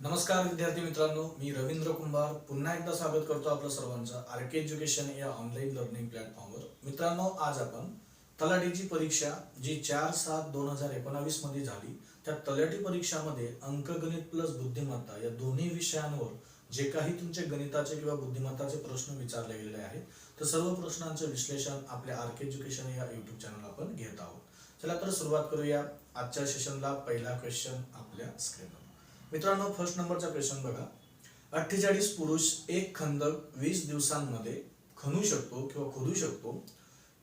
नमस्कार विद्यार्थी मित्रांनो, मी रवींद्र कुंभार पुन्हा एकदा स्वागत करतो आपलं सर्वांचं आरके एज्युकेशन या ऑनलाईन लर्निंग प्लॅटफॉर्मवर। मित्रांनो, आज आपण तलाठीची परीक्षा जी 4/7/2019 मध्ये झाली, त्या तलाठी परीक्षामध्ये अंकगणित प्लस बुद्धिमत्ता या दोन्ही विषयांवर जे काही तुमचे गणिताचे किंवा बुद्धिमत्ताचे प्रश्न विचारले गेलेले आहेत, तर सर्व प्रश्नांचं विश्लेषण आपल्या आरके एज्युकेशन या युट्यूब चॅनल आपण घेत आहोत। चला तर सुरुवात करूया आजच्या सेशनला। पहिला क्वेश्चन आपल्या स्क्रीनवर। मित्रांनो, फर्स्ट नंबरचा क्वेश्चन बघा। 48 पुरुष एक खंदक 20 दिवसांमध्ये खणू शकतो किंवा खोदू शकतो,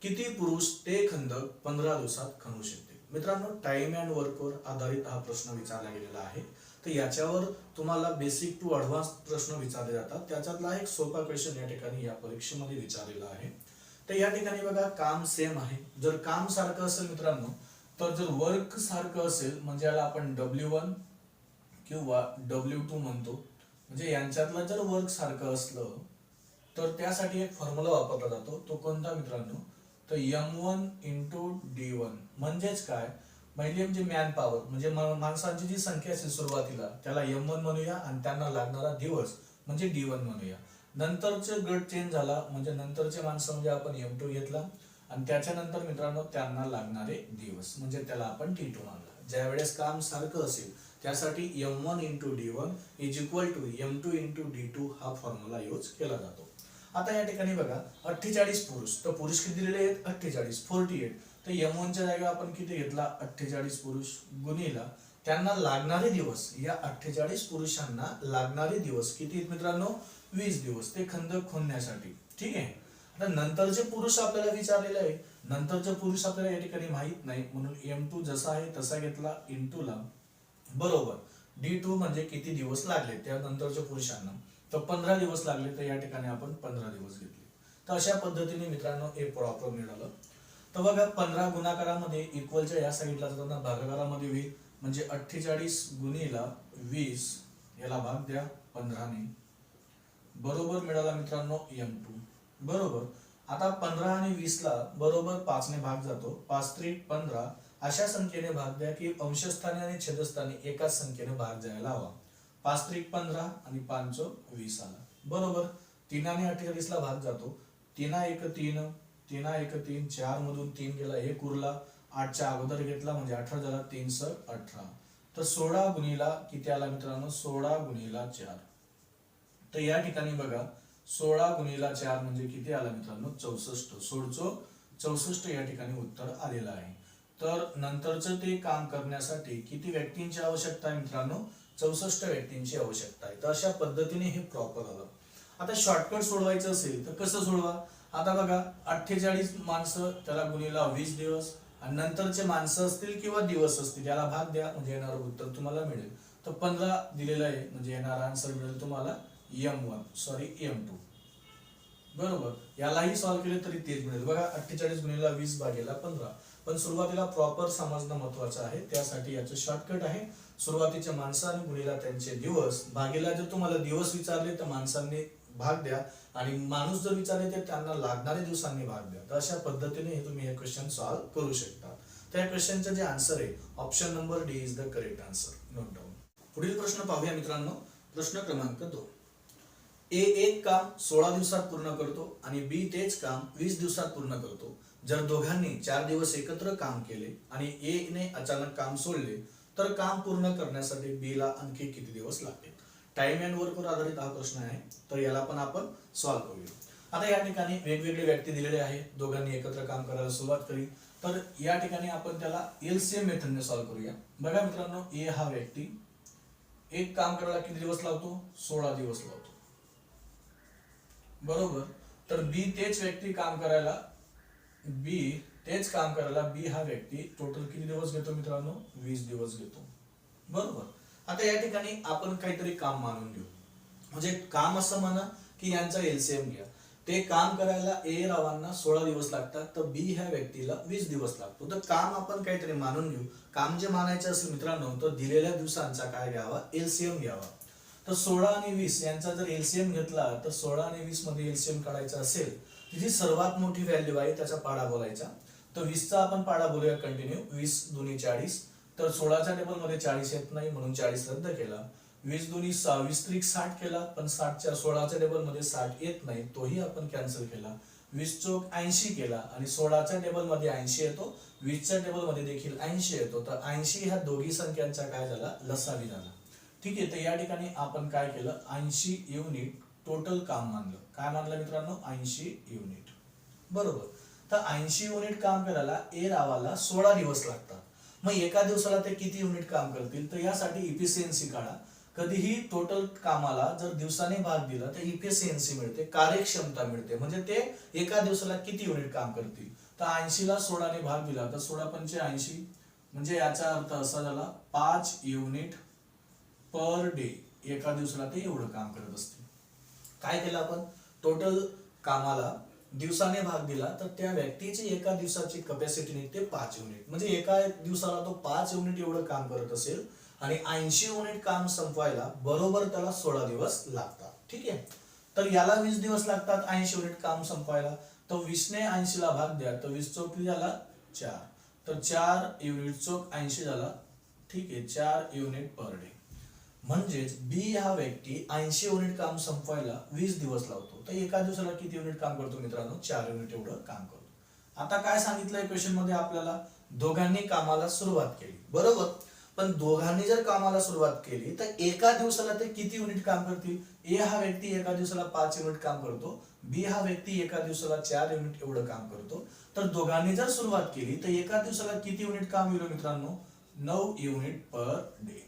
किती पुरुष ते खंदक 15 दिवसात खणू शकते? मित्रांनो, टाइम अँड वर्कवर आधारित हा प्रश्न विचारला गेलेला आहे। तर याच्यावर तुम्हाला बेसिक टू ॲडव्हान्स प्रश्न विचारले जातात, त्याच्यातला एक सोपा क्वेश्चन या ठिकाणी या परीक्षेमध्ये विचारलेला आहे। तर या ठिकाणी बघा, काम सेम आहे। जर काम सारखं असेल मित्रांनो, तर जर वर्क सारखं असेल म्हणजे याला आपण W1 किंवा W2 म्हणतो, म्हणजे यांच्यातलं जर वर्क सारखं असलं तर त्यासाठी एक फॉर्म्युला वापरला जातो। तो कोणता मित्रांनो? तर M1 × D1 म्हणजेच काय, म्हणजे मॅन पॉवर म्हणजे माणसांची जी संख्या असेल सुरुवातीला त्याला M1 म्हणूया आणि त्यांना लागणारा दिवस म्हणजे D1 म्हणूया। नंतरचे गट चेंज झाला म्हणजे नंतरचे माणसं म्हणजे आपण M2 घेतला आणि त्याच्यानंतर मित्रांनो त्यांना लागणारे दिवस म्हणजे त्याला आपण T2 मानला। ज्या वेळेस काम सारखं असेल त्यासाठी M1 × D1 = M2 × D2 हा फॉर्म्युला यूज केला जातो। आता या ठिकाणी बघा, 48 पुरुष, तर पुरुष किती दिलेले आहेत? 48 48। तर M1 च्या जागी आपण किती घेतला? 48 पुरुष गुणिला त्यांना लागणारे दिवस। या 48 पुरुषांना लागणारे दिवस किती आहेत मित्रांनो? 20 दिवस ते खंदक खोदण्यासाठी। ठीक आहे। आता नंतरचे पुरुष आपल्याला विचारलेले आहे, नंतरचे पुरुष आपल्याला या ठिकाणी माहित नाही, म्हणून M2 जसा आहे तसा घेतला इंटू ला बरोबर D2 म्हणजे किती दिवस लागले त्या नंतरच्या पुरुषांना, तर 15 दिवस लागले, तर या ठिकाणी आपण 15 दिवस घेतले। तर अशा पद्धतीने मित्रांनो हे प्रॉपर मिळालं। तर बघा, 15 गुणाकारामध्ये इक्वलच्या या साईडला जाताना भागाकारामध्ये होईल, म्हणजे 48 गुणिला 20 याला भाग द्या 15 ने, बरोबर मिळाला मित्रांनो M2 बरोबर। आता 15 आणि 20 ला बरोबर 5 ने भाग जातो, 5 त्रिक 15 अशा संख्येने भाग द्या की अंशस्थानी आणि छेदस्थानी एकाच संख्येने भाग जायला हवा। 5 त्रिक 15 आणि 5 20 आला बरोबर। 3 आणि 48 ला भाग जातो, 3 1 3 3 1 3 4 मधून 3 गेला 1 उरला, 8 च्या अगोदर घेतला म्हणजे 18 झाला, 3 × 18। तर 16 गुणिला किती आला मित्रांनो? 16 गुणिला 4। तर या ठिकाणी बघा, 16 गुणिला 4 म्हणजे किती आला मित्रांनो? 64। 64 या ठिकाणी उत्तर आलेलं आहे। तर नंतरचं ते काम करण्यासाठी किती व्यक्तींची आवश्यकता आहे मित्रांनो? 64 व्यक्तींची आवश्यकता आहे। तर अशा पद्धतीने हे प्रॉपर आलं। आता शॉर्टकट सोडवायचं असेल तर कसं सोडवा? आता बघा, 48 माणसं त्याला गुणिला 20 दिवस आणि नंतरचे माणसं असतील किंवा दिवस असतील याला भाग द्या म्हणजे येणारं उत्तर तुम्हाला मिळेल। तर 15 दिलेलं आहे म्हणजे येणारा आन्सर मिळेल तुम्हाला M2 बरोबर। यालाही सॉल्व्ह केले तरी तेच मिळेल। बघा, 48 गुणिला 20 भागिले 15, पण सुरुवातीला प्रॉपर समजणं महत्वाचं आहे, त्यासाठी याचं शॉर्टकट आहे सुरुवातीच्या माणसाने गुणिला त्यांचे दिवस भागिला। जर तुम्हाला दिवस विचारले तर माणसांनी भाग द्या आणि माणूस जर विचारले तर त्यांना लागणारे दिवसांनी भाग द्या। तर अशा पद्धतीने हे तुम्ही हे क्वेश्चन सॉल्व्ह करू शकता। तर या क्वेश्चनचं जे आन्सर आहे option number D is the correct answer. Note down. पुढील प्रश्न पाहूया मित्रांनो। प्रश्न क्रमांक 2। ए एक काम 16 दिवसात पूर्ण करतो आणि बी तेच काम 20 दिवसात पूर्ण करतो। जर दोघांनी 4 दिवस एकत्र काम केले आणि ए ने अचानक काम सोडले तर काम पूर्ण करण्यासाठी बी ला आणखी किती दिवस लागतील? टाइम अँड वर्कवर आधारित हा प्रश्न आहे, तर याला पण आपण सॉल्व्ह करूया। आता या ठिकाणी वेगवेगळे व्यक्ती दिलेले आहेत, दोघांनी एकत्र काम करायला सुरुवात करी, तर या ठिकाणी आपण त्याला LCM मेथडने सॉल्व्ह करूया। बघा मित्रांनो, ए हा व्यक्ती एक काम करायला किती दिवस लावतो? 16 दिवस लावतो बरोबर। तर बी तेच काम करायला बी हा व्यक्ती टोटल किती दिवस घेतो मित्रांनो? 20 दिवस घेतो बरोबर। आता या ठिकाणी आपण काहीतरी काम मानून घेऊ, म्हणजे काम असं म्हणा की यांचा LCM घ्या। ते काम करायला ए रावांना 16 दिवस लागतात, तर बी ह्या व्यक्तीला 20 दिवस लागतो। तर काम आपण काहीतरी मानून घेऊ। काम जे मानायचं असेल मित्रांनो तर दिलेल्या दिवसांचा काय घ्यावा? LCM घ्यावा। तर 16 आणि 20 यांचा जर LCM घेतला तर 16 आणि 20 मध्ये LCM काढायचा असेल, तिची सर्वात मोठी व्हॅल्यू आहे त्याचा पाडा बोलायचा। तर 20 चा आपण पाडा बोलूया कंटिन्यू। 20 दुनी 40, तर 16 च्या टेबल मध्ये 40 येत नाही म्हणून 40 रद्द केला। 20 दोन्ही 20 त्रिक 60 केला, पण 60च्या 16च्या टेबल मध्ये 60 येत नाही, तोही आपण कॅन्सल केला. 20 चौक 80 केला आणि 16च्या टेबल मध्ये 80 येतो, 20च्या टेबल मध्ये देखील 80 येतो. तर 80 ह्या दोघी संख्यांचा काय झाला, लसावी झाला. ठीक आहे. तर या ठिकाणी आपण काय केलं, 80 युनिट टोटल काम मानलं. काय मानलं मित्रांनो, 80 युनिट. बरोबर. तर 80 युनिट काम करायला ए रावाला 16 दिवस लागतात. मग एका दिवसाला ते किती युनिट काम करतील, तर यासाठी इफिशियन्सी काढा. कधीही टोटल कामाला जर दिवसाने भाग दिला तर इफिशियन्सी मिळते, कार्यक्षमता मिळते. म्हणजे ते एका दिवसाला किती युनिट काम करतील. तर 80 ला 16 ने भाग दिला तर 16 पंचे 80, म्हणजे याचा अर्थ असा झाला 5 युनिट पर डे. एका दिवसाला ते एवढं काम करत असते. काय केलं आपण, टोटल कामाला दिवसाने भाग दिला तर त्या व्यक्तीची एका दिवसाची कॅपॅसिटी निघते 5 युनिट. म्हणजे एका दिवसाला तो 5 युनिट एवढं काम करत असेल आणि 80 युनिट काम संपवायला बरोबर त्याला 16 दिवस लागतात. ठीक आहे. तर याला 20 दिवस लागतात 80 युनिट काम संपवायला. तर 20 ने 80 ला भाग द्या, तर 20 चौक झाला 4, तर 4 युनिट चौक 80 झाला. ठीक आहे, 4 युनिट पर डे. म्हणजेच बी हा व्यक्ती 80 युनिट काम संपवायला 20 दिवस लावतो. तर एका दिवसाला किती युनिट काम करतो मित्रांनो, 4 युनिट एवढं काम करतो. आता काय सांगितलंय क्वेश्चन मध्ये आपल्याला, दोघांनी कामाला सुरुवात केली. बरोबर. पण दोघांनी जर कामाला सुरुवात केली तर एका दिवसाला ते किती युनिट काम करतील. ए हा व्यक्ती एका दिवसाला 5 युनिट काम करतो, बी हा व्यक्ती एका दिवसाला 4 युनिट एवढं काम करतो. तर दोघांनी जर सुरुवात केली तर एका दिवसाला किती युनिट काम होईल मित्रांनो, 9 युनिट पर डे.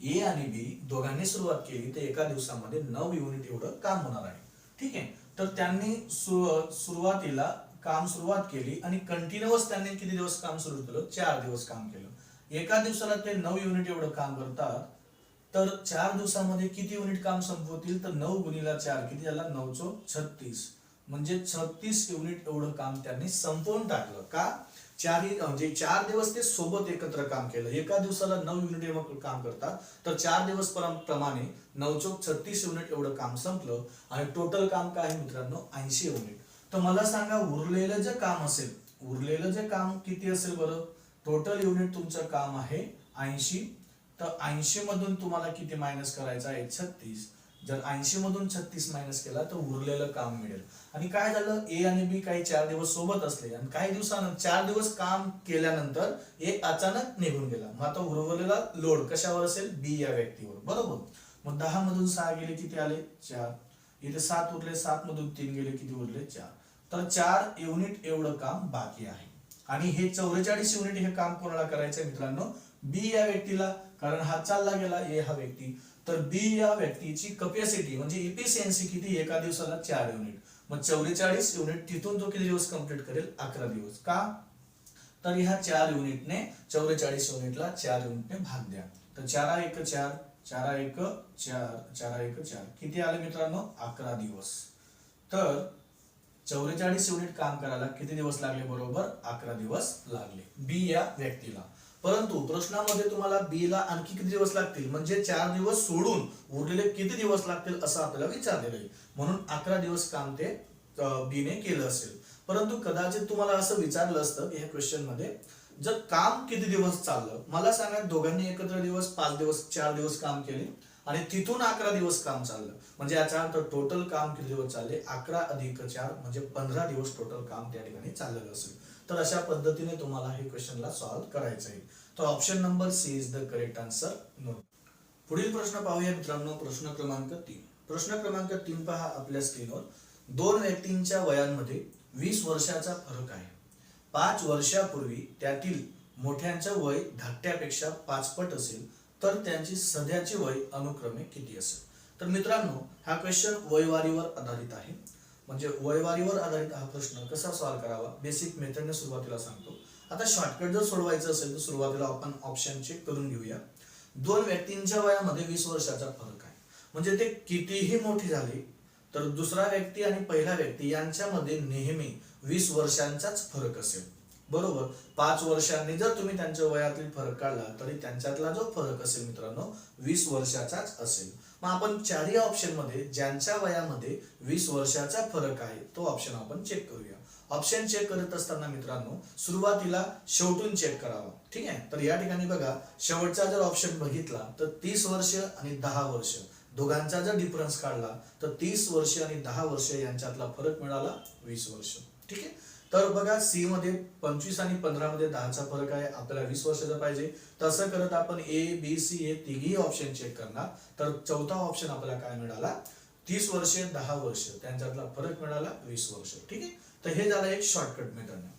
ए आणि बी दोघांनी सुरुवात केली तर एका दिवसामध्ये 9 युनिट एवढं काम होणार आहे. ठीक आहे. तर त्यांनी सुरुवातीला काम सुरुवात केली आणि कंटिन्युअस त्यांनी किती दिवस काम सुरू केलं, 4 दिवस काम केलं. एका दिवसाला ते 9 युनिट एवढं काम करतात. तर 4 दिवसामध्ये किती युनिट काम संपवतील, तर 9 गुणिले 4 किती झाला, 9 चौक 36, म्हणजे 36 युनिट एवढं काम त्यांनी संपवून टाकलं. का, म्हणजे 4 दिवस ते सोबत एकत्र काम केलं. एका दिवसाला 9 युनिट काम करतात, तर 4 दिवस प्रमाणे 9 चौक 36 युनिट एवढं काम संपलं आणि टोटल काम काय आहे मित्रांनो, 80 युनिट. तर मला सांगा उरलेलं जे काम असेल, उरलेलं जे काम किती असेल बरं, टोटल युनिट तुमचं काम आहे 80. तर 80 मधून तुम्हाला किती मायनस करायचं आहे, 36. जर 80 मधून 36 मायनस केला तर उरलेलं काम मिळेल. आणि काय झालं, ए आणि बी काही 4 दिवस सोबत असले आणि काही दिवसानंतर 4 दिवस काम केल्यानंतर ए अचानक निघून गेला. मग आता उरवलेला लोड कशावर असेल, बी या व्यक्तीवर. बरोबर. मग 10 मधून 6 गेले किती आले, 4. इथे 7 उरले, 7 मधून 3 गेले किती उरले, 4. तर 4 युनिट एवढं काम बाकी आहे. आणि हे 44 युनिट हे काम कोणाला करायचंय मित्रांनो, बी या व्यक्तीला. कारण हा चालला गेला ए हा व्यक्ती. तर बी या व्यक्तीची कॅपॅसिटी म्हणजे इफिशियन्सी किती, एका दिवसाला 4 युनिट. मग 44 युनिट तिथून तो किती दिवस कंप्लीट करेल, 11 दिवस. का, तर ह्या 4 युनिटने 44 युनिटला 4 युनिटने भाग द्या. तर 4 1 4, 4 1 4, 4 1 4 किती आले मित्रांनो, 11 दिवस. तर 44 युनिट काम करायला किती दिवस लागले, बरोबर 11 दिवस लागले बी या व्यक्तीला. परंतु प्रश्नामध्ये तुम्हाला बी ला आणखी किती दिवस लागतील, म्हणजे 4 दिवस सोडून उरलेले किती दिवस लागतील असं आपल्याला विचारलेलं आहे. म्हणून 11 दिवस काम ते बी ने केलं असेल. परंतु कदाचित तुम्हाला असं विचारलं असतं की ह्या क्वेश्चन मध्ये, जर काम किती दिवस चाललं, मला सांगा दोघांनी एकत्र दिवस 5 दिवस 4 दिवस काम केले आणि तिथून 11 दिवस काम चाललं, म्हणजे याचा अर्थ टोटल काम किती दिवस चालले, 11 अधिक 4 म्हणजे 15 दिवस टोटल काम त्या ठिकाणी चाललेलं असेल. तर अशा पद्धतीने तुम्हाला हे क्वेश्चनला सॉल्व्ह करायचं आहे. तर option number C is the correct answer. No. पुढील प्रश्न पाहूया मित्रांनो, प्रश्न क्रमांक 3. प्रश्न क्रमांक 3 पहा आपल्या स्क्रीनवर. 2 व्यक्तींच्या वयांमध्ये 20 वर्षाचा फरक आहे. 5 वर्षापूर्वी त्यातील मोठ्यांचे वय धाकट्यापेक्षा 5 पट असेल तर त्यांची सध्याची वय अनुक्रमे किती असेल. तर मित्रांनो हा क्वेश्चन वयवारीवर आधारित आहे. म्हणजे वयवारीवर आधारित हा प्रश्न कसा सॉल्व्ह करावा, बेसिक मेथडने सुरुवातीला सांगतो. आता शॉर्टकट जर सोडवायचं असेल तर सुरुवातीला आपण ऑप्शन चेक करून घेऊया. 2 व्यक्तींच्या वयामध्ये 20 वर्षाचा फरक आहे. म्हणजे ते कितीही मोठे झाले तर दुसरा व्यक्ती आणि पहिला व्यक्ती यांच्यामध्ये नेहमी 20 वर्षांचाच फरक असेल. बरोबर. 5 वर्षांनी जर तुम्ही त्यांच्या वयातील फरक काढला तरी त्यांच्यातला जो फरक असेल मित्रांनो 20 वर्षाचाच असेल. मग आपण चारही ऑप्शन मध्ये ज्यांच्या वयामध्ये 20 वर्षाचा फरक आहे तो ऑप्शन आपण चेक करूया. ऑप्शन चेक करत असताना मित्रांनो सुरुवातीला शेवटून चेक करावा, ठीक आहे. तर या ठिकाणी बघा, शेवटचा जर ऑप्शन बघितला तर 30 वर्ष आणि 10 वर्ष दोघांचा जर डिफरन्स काढला तर 30 वर्ष आणि 10 वर्ष यांच्यातला फरक मिळाला 20 वर्ष, ठीक आहे. तर बघा, सी मध्ये 25 आणि 15 मध्ये 10चा फरक आहे, आपल्याला 20 वर्षाचा पाहिजे. तसं करत आपण ए बी सी हे तिघी ऑप्शन चेक करणार, तर चौथा ऑप्शन आपल्याला काय मिळाला, 30 वर्ष 10 वर्ष त्यांच्यातला फरक मिळाला 20 वर्ष, ठीक आहे. तर हे झालं एक शॉर्टकट मेथडने.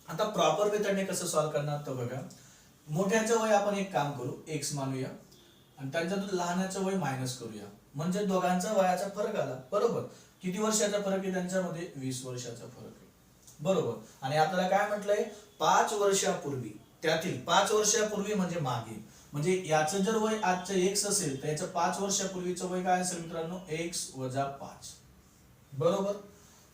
आता प्रॉपर मेथडने कसं सॉल्व्ह करणार, तर बघा, मोठ्याचं वय आपण एक काम करू, एक्स मानूया आणि त्यांच्यातून लहानाचं वय मायनस करूया, म्हणजे दोघांचा वयाचा फरक आला. बरोबर, किती वर्षाचा फरक आहे त्यांच्यामध्ये, 20 वर्षाचा फरक आहे. बरोबर, आणि आपल्याला काय म्हटलंय, 5 वर्षापूर्वी, त्यातील 5 वर्षापूर्वी म्हणजे मागे, म्हणजे याचं जर वय आजचं x असेल तर याचं 5 वर्षापूर्वीचं वय काय असेल मित्रांनो, x वजा 5. बरोबर,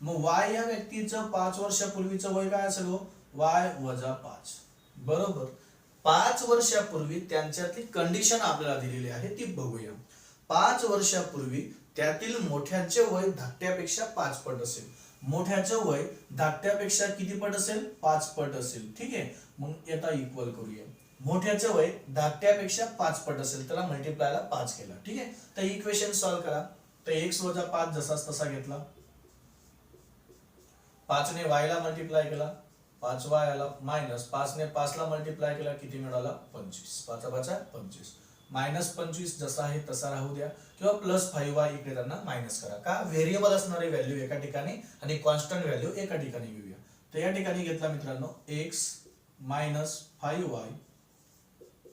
मग y या व्यक्तीचं 5 वर्षापूर्वीचं वय काय असेल, y वजा 5. बरोबर, 5 वर्षापूर्वी त्यांच्यातली कंडिशन आपल्याला दिलेली आहे ती बघूया. 5 वर्षापूर्वी त्यातील मोठ्याचे वय धाकट्यापेक्षा 5 पट असेल. मोठ्याचं वय धाकट्यापेक्षा किती पट असेल, 5 पट असेल, ठीक आहे. मग याचा इक्वल करूया. मोठ्याचं वय धाकट्यापेक्षा 5 पट असेल, त्याला मल्टिप्लायला 5 केला, ठीक आहे. तर इक्वेशन सॉल्व्ह करा. तर x वजा 5 जसाच तसा घेतला, 5 ने y ला मल्टिप्लाय केला, 5y आला, मायनस 5 ने 5 ला मल्टिप्लाय केला, किती मिळाला, 25. 5 5 25, मायनस 25 जसा आहे तसा राहू द्या, किंवा प्लस 5y इकडे त्यांना मायनस करा. का, व्हेरिएबल असणारे व्हॅल्यू एका ठिकाणी आणि कॉन्स्टंट व्हॅल्यू एका ठिकाणी घेऊया. तर या ठिकाणी घेतला मित्रांनो x मायनस 5y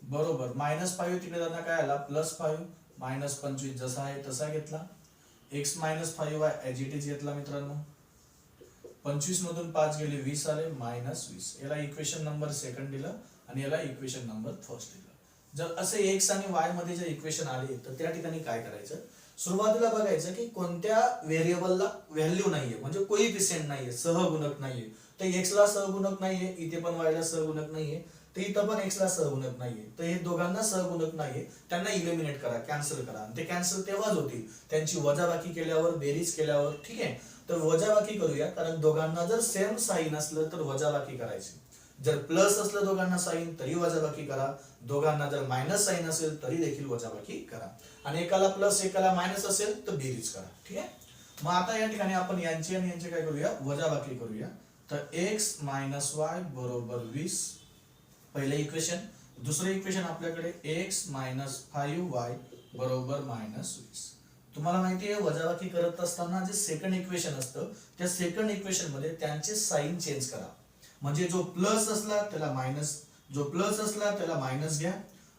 बरोबर मायनस 5 तिकडे त्यांना काय आला, प्लस 5 मायनस 25 जसा आहे तसा घेतला. x minus 5y as it is घेतला मित्रांनो. 25 मधून 5 गेले 20 आले, मायनस 20. याला इक्वेशन नंबर सेकंड दिलं आणि याला इक्वेशन नंबर फर्स्ट दिलं. जर असे x आणि y मध्ये जर इक्वेशन आले तर त्या ठिकाणी काय करायचं, सुरुवातीला बघायचं की कोणत्या व्हेरिएबलला व्हॅल्यू नाहीये, म्हणजे कोइफिशियंट नाहीये, सहगुणक नाहीये. तर x ला सहगुणक नाहीये, इथे पण y ला सहगुणक नाहीये, तर इथं पण x ला सहगुणक नाहीये. तर हे दोघांना सहगुणक नाहीये, त्यांना इलिमिनेट करा, कॅन्सल करा. ते कॅन्सल तेव्हाच होतील त्यांची वजाबाकी केल्यावर, बेरीज केल्यावर, ठीक आहे. तर वजाबाकी करूया, कारण दोघांना जर सेम साइन असलं तर वजाबाकी करायची. जर प्लस असलं दोघांना साइन तरी वजाबाकी करा, दोघांना जर मायनस साइन असेल तरी देखील वजाबाकी करा, आणि एकाला प्लस एकाला मायनस असेल तर बेरीज करा, ठीक आहे. मग आता या ठिकाणी आपण यांची आणि यांची काय करूया, वजाबाकी करूया. तर x मायनस y बरोबर 20 पहिले इक्वेशन. दुसरे इक्वेशन आपल्याकडे x मायनस 5y बरोबर मायनस 20. तुम्हाला माहिती आहे, वजाबाकी करत असताना जे सेकंड इक्वेशन असतं त्या सेकंड इक्वेशन मध्ये त्यांचे साइन चेंज करा, म्हणजे जो प्लस असला त्याला मायनस, जो प्लस असला त्याला मायनस घ्या,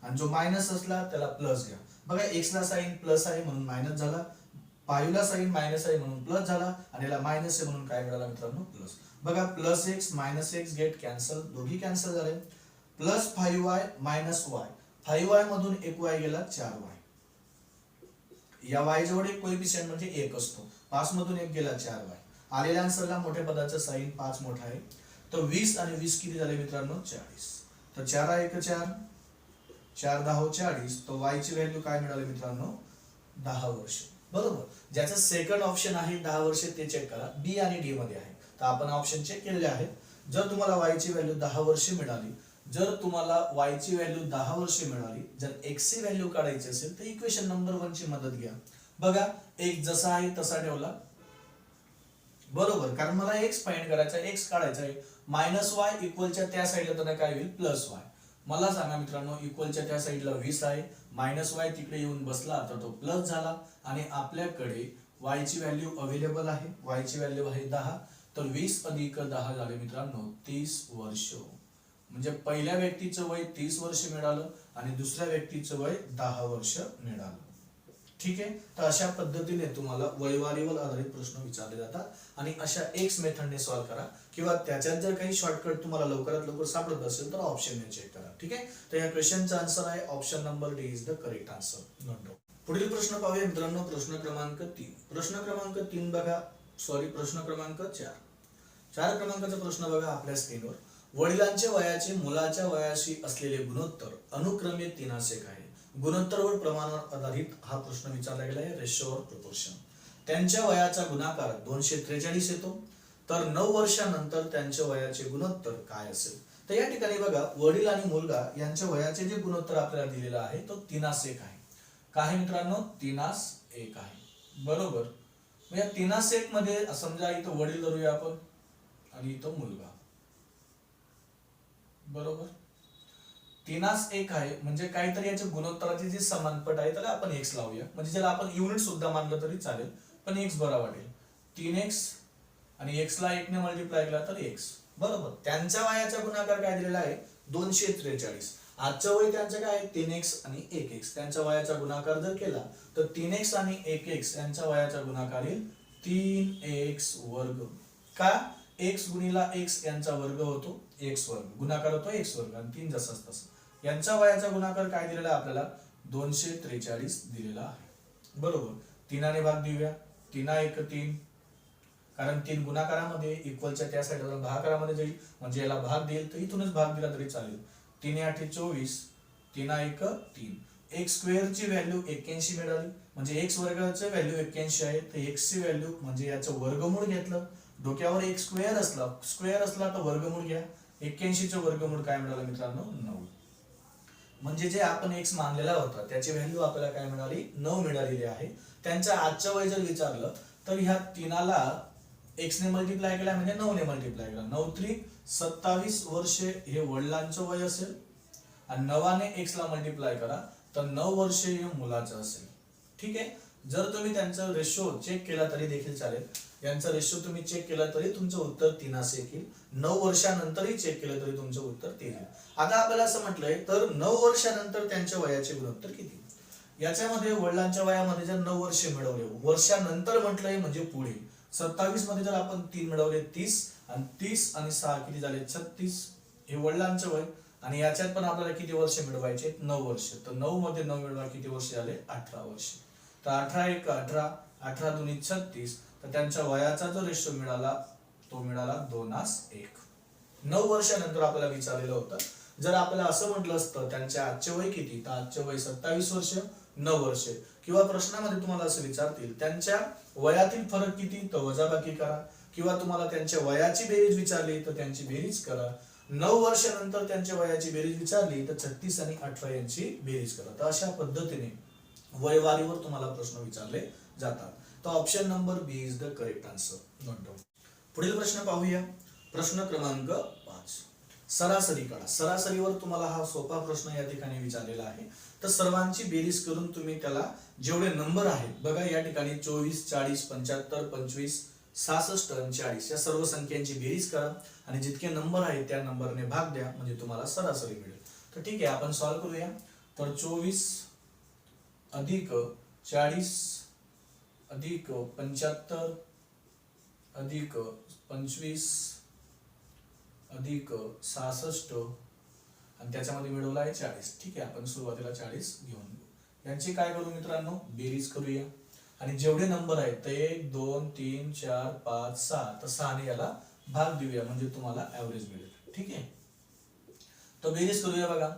आणि जो मायनस असला त्याला प्लस घ्या. बघा, x ला साइन प्लस आहे म्हणून मायनस झाला, 5 ला साइन मायनस आहे म्हणून प्लस झाला, आणि याला मायनस आहे म्हणून काय मिळाला मित्रांनो, प्लस. बघा, plus x minus x get cancel, दोघी कॅन्सल झाले. Plus 5y minus y, 5y मधून एक y गेला, 4y. या y जवळ एक कोइफिशियंट म्हणजे 1 असतो, 5 मधून एक गेला, 4y. आलेल्या आन्सरला मोठ्या पदाचं साइन 5 मोठा आहे. तर 20 आणि 20 किती झाले मित्रांनो, 40. तर 4 1 4, 4 10 40. तर y ची व्हॅल्यू काय मिळाली मित्रांनो, 10 वर्ष. बरोबर, ज्याचं सेकंड ऑप्शन आहे 10 वर्ष ते चेक करा, बी आणि डी मध्ये आहे. तर आपण ऑप्शन चेक केलेले आहेत. जर तुम्हाला y ची व्हॅल्यू 10 वर्ष मिळाली, जर तुम्हाला y ची व्हॅल्यू 10 वर्ष मिळाली, जर x ची व्हॅल्यू काढायची असेल तर इक्वेशन नंबर 1 ची मदत घ्या. बघा, x जसा आहे तसा ठेवला, बरोबर, कारण मला x फाइंड करायचा आहे, x काढायचा आहे. मायनस y इक्वलच्या त्या साईडला तर काय होईल, प्लस y. मला सांगा मित्रांनो, इक्वलच्या त्या साईडला 20 आहे, मायनस y तिकडे येऊन बसला तर तो प्लस झाला, आणि आपल्याकडे y ची व्हॅल्यू अवेलेबल आहे, y ची व्हॅल्यू आहे 10. तर 20 अधिक 10 झाले मित्रांनो 30 वर्ष. म्हणजे पहिल्या व्यक्तीचं वय 30 वर्ष मिळालं आणि दुसऱ्या व्यक्तीचं वय 10 वर्ष मिळालं, ठीक आहे. तर अशा पद्धतीने तुम्हाला वयवारीवर आधारित प्रश्न विचारले जातात, आणि अशा एक्स मेथडने सॉल्व्ह करा, किंवा त्याच्यात जर काही शॉर्टकट तुम्हाला लवकरात लवकर सापडत असेल तर ऑप्शनने चेक करा, ठीक आहे. तर या क्वेश्चनचा आन्सर आहे option number D is the correct answer. पुढील प्रश्न पाहूया मित्रांनो, प्रश्न क्रमांक 3. प्रश्न क्रमांक 3 बघा, प्रश्न क्रमांक 4 क्रमांकाचा प्रश्न बघा आपल्या स्क्रीनवर. वडिलांच्या वयाचे मुलाच्या वयाशी असलेले गुणोत्तर अनुक्रमे 3 आहे. गुणोत्तरवर प्रमाणावर आधारित हा प्रश्न विचारला गेला आहे, रेशोवर प्रोपोर्शन. त्यांच्या वयाचा गुणाकार 243 येतो. तर 9 वर्षानंतर त्यांच्या वयाचे गुणोत्तर काय असेल? तर या ठिकाणी बघा, वडील आणि मुलगा यांच्या वयाचे जे गुणोत्तर आपल्याला दिलेलं आहे तो 3:1 आहे. काय मित्रांनो? 3:1 आहे. बरोबर. मग या 3:1 मध्ये समजा इथं वडील धरूया आपण आणि इथं मुलगा. बरोबर. 3:1 आहे म्हणजे काहीतरी याच्या गुणोत्तराची जी समानपट आहे त्याला आपण x लावूया, म्हणजे ज्याला आपण युनिट सुद्धा मानलं तरी चालेल, पण x बरा वाटेल. 3x आणि x ला 1 ने मल्टिप्लाय केला तर x. बरोबर. त्यांच्या वयाचा गुणाकार काय दिलेला आहे? 243. आजचं वय त्यांचं काय आहे? 3x आणि 1x. त्यांच्या वयाचा गुणाकार जर केला तर 3x आणि 1x यांच्या वयाचा गुणाकार येईल 3x वर्ग. का? x गुणिला x यांचा वर्ग होतो x वर्ग, गुणाकार होतो x वर्ग, आणि 3 जसंच तसं. यांच्या वयाचा गुणाकार काय दिलेला आहे आपल्याला? 243 दिलेला आहे. बरोबर. 3 ने भाग देऊया. 3 3, कारण 3 गुणाकारामध्ये इक्वलच्या त्या साईडला भागाकारामध्ये जाईल, म्हणजे याला भाग देईल तर इथूनच भाग दिला तरी चालेल. 3 8 24, 3 1 3. x स्क्वेअर ची व्हॅल्यू 81 मिळाली, म्हणजे x वर्गाची व्हॅल्यू 81 आहे, तर x ची व्हॅल्यू म्हणजे याचं वर्गमूळ घेतलं. डोक्यावर एक स्क्वेअर असला तर वर्गमूळ घ्या. 81 चे वर्गमूळ काय मिळालं मित्रांनो? 9. म्हणजे जे आपण x मानलेला होता त्याची व्हॅल्यू आपल्याला काय मिळाली? 9 मिळालेली आहे. त्यांचं आजचं वय जर विचारलं तर ह्या 3ला x ने मल्टिप्लाय केला म्हणजे 9 ने मल्टिप्लाय केला. 9 3 27 वर्षे हे वडिलांचं वय असेल, आणि 9 ने x ला मल्टिप्लाय करा तर 9 वर्षे हे मुलाचं असेल. ठीक आहे. जर तुम्ही त्यांचा रेशो चेक केला तरी देखील चालेल. यांचा रेशो तुम्ही चेक केला तरी तुमचं उत्तर 3:1 येईल. 9 वर्षानंतरही चेक केलं तरी तुमचं उत्तर 3 येईल. आता आपल्याला असं म्हटलंय तर 9 वर्षानंतर त्यांच्या वयाचे गुणोत्तर किती? याच्यामध्ये वडिलांच्या वयामध्ये जर 9 वर्षे मिळवले, वर्षानंतर म्हटलंय म्हणजे पुढे. 27 मध्ये जर आपण 3 मिळवले 30, आणि 30 आणि 6 किती झाले? 36. हे वडिलांचं वय, आणि याच्यात पण आपल्याला किती वर्ष मिळवायचे? 9 वर्ष. तर 9 मध्ये 9 मिळवा किती वर्ष झाले? 18 वर्ष. तर 18 1 18, 18 2 36. तर त्यांच्या वयाचा जो रेशो मिळाला तो मिळाला 2:1. 9 वर्षानंतर आपल्याला विचारलेलं होतं. जर आपल्याला असं म्हटलं असतं त्यांचे आजचे वय किती, तर आजचे वय 27 वर्ष 9 वर्षे, किंवा प्रश्नामध्ये तुम्हाला असं विचारतील त्यांच्या वयातील फरक किती, तर वजाबाकी करा, किंवा तुम्हाला त्यांच्या वयाची बेरीज विचारली तर त्यांची बेरीज करा. 9 वर्षानंतर त्यांच्या वयाची बेरीज विचारली तर 36 आणि 18 यांची बेरीज करा. तर अशा पद्धतीने वयवारीवर तुम्हाला प्रश्न विचारले जातात. तर option number B is the correct answer. Note down. पुढील प्रश्न पाहूया. प्रश्न क्रमांक 5. सरासरी काढा. सरासरीवर तुम्हाला हा सोपा प्रश्न या ठिकाणी विचारलेला आहे. तर सर्वांची बेरीज करून तुम्ही त्याला जेवढे नंबर आहेत बघा, या ठिकाणी 24 40 75 25 66 आणि 40 या सर्व संख्यांची बेरीज करा, आणि जितके नंबर आहेत त्या नंबरने भाग द्या, म्हणजे तुम्हाला सरासरी मिळेल. तर ठीक आहे, आपण सॉल्व्ह करूया. तर 24 अधिक 40 अधिक 75 अधिक 25 अधिक 66 आणि त्याच्यामध्ये मिळवला आहे 40. ठीक आहे, आपण सुरुवातीला 40 घेऊन घेऊ. यांची काय करू मित्रांनो? बेरीज करूया, आणि जेवढे नंबर आहेत ते 1 2 3 4 5 6, तर 6 ने याला भाग देऊया, म्हणजे तुम्हाला ऍव्हरेज मिळेल. ठीक आहे, तर बेरीज करूया बघा.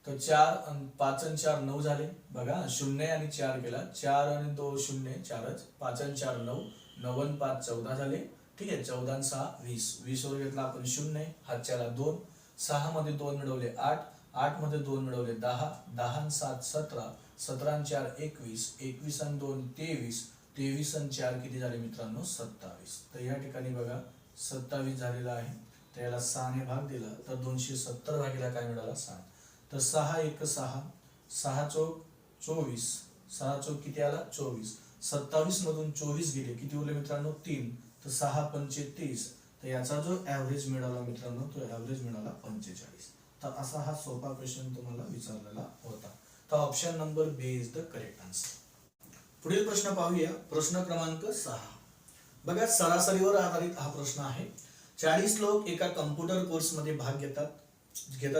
तर 4 आणि 5 आणि 4 9 झाले बघा. 0 आणि 4 केला, 4 आणि 2 0 4च, 5 आणि 4 9, 9 आणि 5 14 झाले. ठीक आहे, 14 आणि 6 20, 20 वर घेतला आपण 0, हातच्याला 2, 6 मध्ये 2 मिळवले 8, 8 मध्ये 2 मिळवले 10, 10 आणि 7 17, 17 आणि 4 21, 21 आणि 2 23, 23 आणि 4 किती झाले मित्रांनो? 27. तर या ठिकाणी बघा 27 झालेला आहे. तर याला 6 ने भाग दिला तर 270 भागिले काय मिळाला? 7. तर 6 1 6, 6 चौक 24, 6 चौक किती आला? 24. 27 मधून 24 गेले, किती उरले मित्रांनो? 3. तर 6 पंचे 30. तर याचा जो ऍव्हरेज मिळाला मित्रांनो, तो ऍव्हरेज मिळाला 45. तर असा हा सोपा क्वेश्चन तुम्हाला विचारलेला होता. तर option number B is the correct answer. पुढील प्रश्न पाहूया. प्रश्न क्रमांक 6. बघा, सरासरीवर आधारित हा प्रश्न आहे. 40 लोक एका कम्प्युटर कोर्स मध्ये भाग घेतात,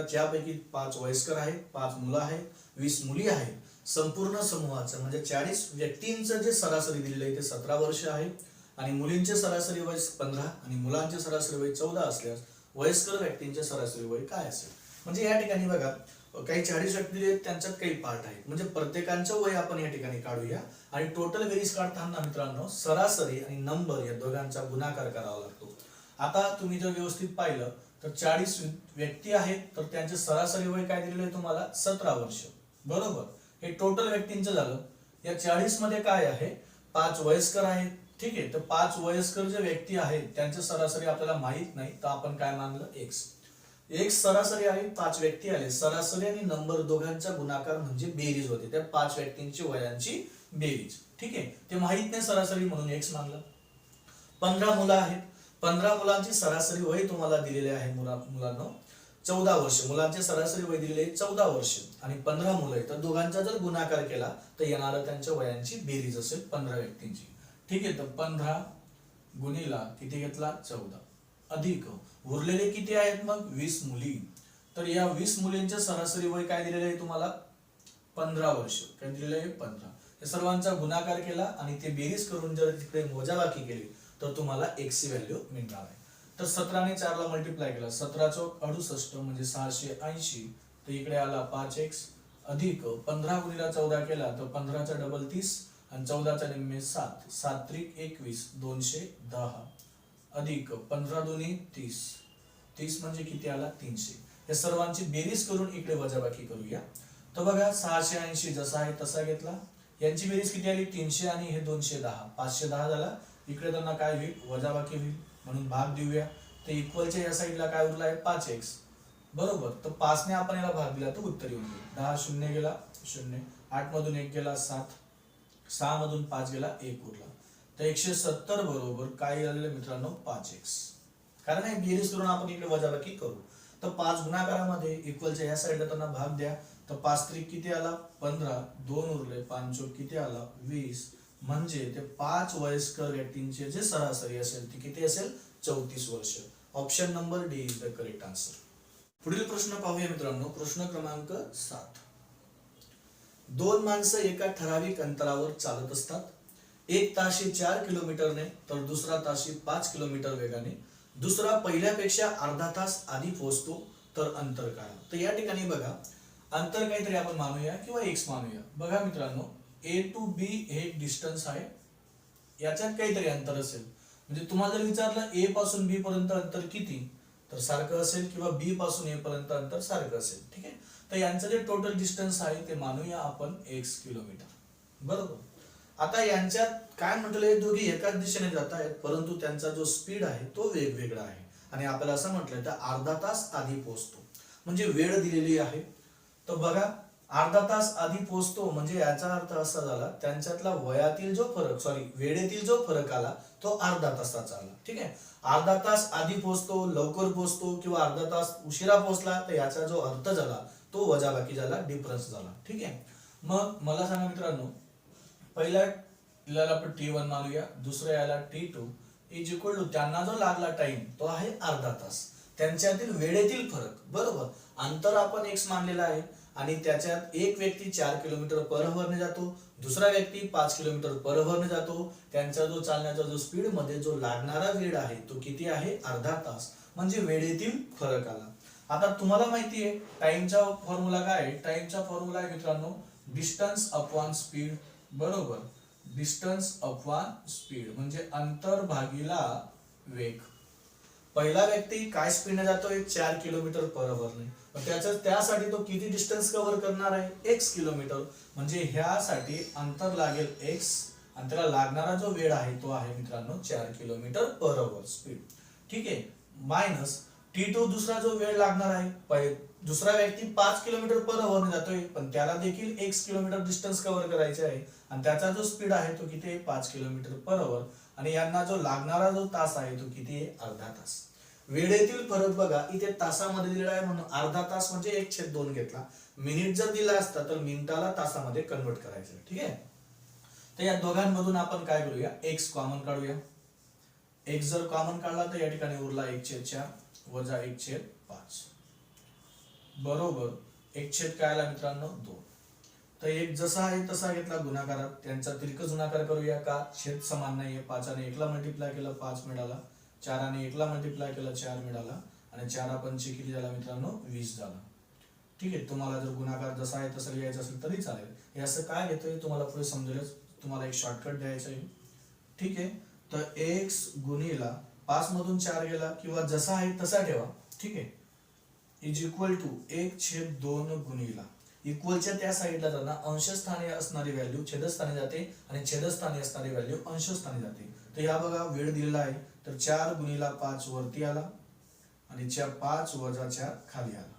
ज्यापैकी 5 वयस्कर आहेत, 5 मुलं आहेत, 20 मुली आहेत. संपूर्ण समूहाचं म्हणजे 40 व्यक्तींचं जे सरासरी दिलेलं आहे ते 17 वर्ष आहे, आणि मुलींचे सरासरी वय 15 आणि मुलांचे सरासरी वय 14 असल्यास वयस्कर व्यक्तींचे सरासरी वय काय असेल? म्हणजे या ठिकाणी बघा, काही 40 व्यक्ती आहेत, त्यांच्यात काही पार्ट आहेत, म्हणजे प्रत्येकांचं वय आपण या ठिकाणी काढूया, आणि टोटल बेरीज काढताना मित्रांनो सरासरी आणि नंबर या दोघांचा गुणाकार करावा लागतो. आता तुम्ही जर व्यवस्थित पाहिलं तर 40 व्यक्ती आहेत, तर त्यांचे सरासरी वय काय दिलेलं आहे तुम्हाला 17 वर्ष. बरोबर, हे टोटल व्यक्तींचं झालं. या 40 मध्ये काय आहे, 5 वयस्कर आहेत. ठीक आहे, तर 5 वयस्कर जे व्यक्ती आहेत त्यांचे सरासरी आपल्याला माहित नाही, तर आपण काय मानलं एक्स. एक्स सरासरी आहे, 5 व्यक्ती आले, सरासरी आणि नंबर दोघांचा गुणाकार म्हणजे बेरीज होते, त्या 5 व्यक्तींची वयांची बेरीज. ठीक आहे, ते माहित नाही सरासरी म्हणून एक्स मानलं. 15 मुलं आहेत, 15 मुलांची सरासरी वय तुम्हाला दिलेले आहे मुलांना 14 वर्ष. मुलांचे सरासरी वय दिलेले 14 वर्ष आणि 15 मुलं आहेत, तर दोघांचा जर गुणाकार केला तर येणारं त्यांच्या वयांची बेरीज असेल 15 व्यक्तींची. ठीक आहे, तर 15 गुणिला किती घेतला 14 अधिक उरलेले किती आहेत मग 20 मुली. तर या 20 मुलींचे सरासरी वय काय दिलेले आहे तुम्हाला 15 वर्ष. काय दिलेलं आहे 15. या सर्वांचा गुणाकार केला आणि ते बेरीज करून जर तिकडे वजाबाकी केली तर तुम्हाला x ची व्हॅल्यू मिळणार आहे. तर 17 ने 4 ला मल्टिप्लाय केला, 17 चौक 68 म्हणजे 680. तर इकडे आला 5x अधिक 15 गुणिला 14 केला तर 15 चा डबल 30 आणि 14 चा निम्मे 7, 7 त्रिक 21, 210 अधिक 15 दुनी 30, 30 म्हणजे किती आला 300. या सर्वांची बेरीज करून इकडे वजाबाकी करूया. तर बघा 680 जसा आहे तसा घेतला, यांची बेरीज किती आली 300 आणि हे 210, 510 झाला. इकडे त्यांना काय होईल वजाबाकी होईल म्हणून भाग देऊया. तर इक्वलच्या या साईडला काय उरला आहे 5x. बरोबर, तर 5 ने आपण याला भाग दिला तर उत्तर येऊन गेलं. 10 शून्य गेला 0, 8 मधून 1 गेला 7, 6 मधून 5 गेला 1 उरला. तर 170 बरोबर काय झालेलं मित्रांनो 5x. कारण हे बेरीज करून आपण इकडे वजाबाकी करू. तर 5 गुणाकारामध्ये इक्वलच्या या साईडला त्यांना भाग द्या. तर 5 त्रिक किती आला 15, 2 उरले 5 चौक किती आला 20, म्हणजे ते 5 वयस्कर व्यक्तींचे जे सरासरी असेल ते किती असेल 34 वर्ष. Option number D is the correct answer. पुढील प्रश्न पाहूया मित्रांनो, प्रश्न क्रमांक 7. 2 माणसं एका ठराविक अंतरावर चालत असतात. एक ताशी 4 किलोमीटरने तर दुसरा ताशी 5 किलोमीटर वेगाने. दुसरा पहिल्यापेक्षा अर्धा तास आधी पोहोचतो, तर अंतर काढा. तर या ठिकाणी बघा अंतर काहीतरी आपण मानूया किंवा x मानूया. बघा मित्रांनो A to B हे डिस्टन्स आहे, याच्यात काहीतरी अंतर असेल. म्हणजे तुम्हाला जर विचारलं A पासून B पर्यंत अंतर किती, तर सारखं असेल, किंवा B पासून A पर्यंत अंतर सारखं असेल. ठीक आहे, तर यांचं जे टोटल डिस्टन्स आहे ते मानूया आपण x किलोमीटर. बरोबर, आता यांच्यात काय म्हटलंय दोघी एकाच दिशेने जात आहेत, परंतु त्यांचा जो स्पीड आहे तो वेगवेगळा आहे. आणि आपल्याला असं म्हटलंय तर अर्धा तास आधी पोहोचतो, म्हणजे वेळ दिलेली आहे. तर बघा अर्धा तास आधी पोहोचतो म्हणजे याचा अर्थ असा झाला त्यांच्यातला वयातील जो फरक वेळेतील जो फरक आला तो अर्धा तासाचा आला. ठीक आहे, अर्धा तास आधी पोहोचतो, लवकर पोहोचतो किंवा अर्धा तास उशिरा पोहोचला, तर याचा जो अर्थ झाला तो वजाबाकी झाला, डिफरन्स झाला. ठीक आहे, मग मला सांगा मित्रांनो, पहिल्या याला आपण T1 मानूया, दुसऱ्या याला T2 इज इक्वल टू त्यांना जो लागला टाइम तो आहे अर्धा तास. त्यांच्यातील वेळेतील फरक, बरोबर, अंतर आपण x मानलेला आहे आणि त्याच्यात एक व्यक्ती 4 किलोमीटर पर हवरने जातो, दुसरा व्यक्ती 5 किलोमीटर पर हवरने जातो. त्यांचा जो चालण्याचा जो स्पीड मध्ये जो लागणारा वेळ आहे तो किती आहे अर्धा तास, म्हणजे वेळेतील फरक आला. आता तुम्हाला माहिती आहे टाइमचा फॉर्म्युला काय आहे, टाइमचा फॉर्म्युला आहे मित्रांनो डिस्टन्स अपॉन स्पीड. बरोबर, डिस्टन्स अपॉन स्पीड म्हणजे अंतर भागीला वेग. पहिला व्यक्ती काय स्पीडने जातोय 4 किलोमीटर पर हवरने, त्यासाठी तो किती डिस्टन्स कव्हर करणार आहे x किलोमीटर, म्हणजे ह्यासाठी अंतर लागेल x आणि त्याला लागणारा जो वेळ आहे तो आहे मित्रांनो 4 किलोमीटर पर हवर स्पीड. ठीक आहे, मायनस T2 दुसरा जो वेळ लागणार आहे, दुसरा व्यक्ती 5 किलोमीटर पर हवरने जातोय पण त्याला देखील x किलोमीटर डिस्टन्स कव्हर करायचे आहे आणि त्याचा जो स्पीड आहे तो किती आहे 5 किलोमीटर पर हवर आणि यांना जो लागणारा जो तास आहे तो किती आहे अर्धा तास. वेळेतील फरक बघा इथे तासामध्ये दिलेला आहे म्हणून अर्धा तास म्हणजे 1/2 घेतला. मिनिट जर दिला असता तर मिनिटाला तासामध्ये कन्वर्ट करायचं. ठीक आहे, तर या दोघांमधून आपण काय करूया x कॉमन काढूया. x जर कॉमन काढला तर या ठिकाणी उरला 1/4 वजा 1/5 बरोबर 1 काय आला मित्रांनो 2. तर एक जसा आहे तसा घेतला गुणाकारात, त्यांचा तिरकस गुणाकार करूया का छेद समान नाहीये. 5 ने 1 ला मल्टिप्लाय केलं 5 मिळाला, 4 ने 1 ला मल्टिप्लाय केलं 4 मिळाला आणि 4 पंचे किती झाला मित्रांनो 20 झाला. ठीक आहे, तुम्हाला जर गुणाकार जसा आहे तसं लिहायचं असेल तरी चालेल. हे असं काय घेतोय तुम्हाला पुढे समजेलच, तुम्हाला एक शॉर्टकट द्यायचं आहे. ठीक आहे, तर x गुणिला 5 मधून 4 गेला किंवा जसा आहे तसा ठेवा, ठीक आहे, इज इक्वल टू 1/2 गुणिला इक्वलच्या त्या साईडला जाताना अंशस्थानी असणारी व्हॅल्यू छेदस्थानी जाते आणि छेदस्थानी असणारी व्हॅल्यू अंशस्थानी जाते. तर या बघा वेळ दिलेला आहे, तर 4 गुणिला 5 वरती आला आणि 5 वजा 4 खाली आला.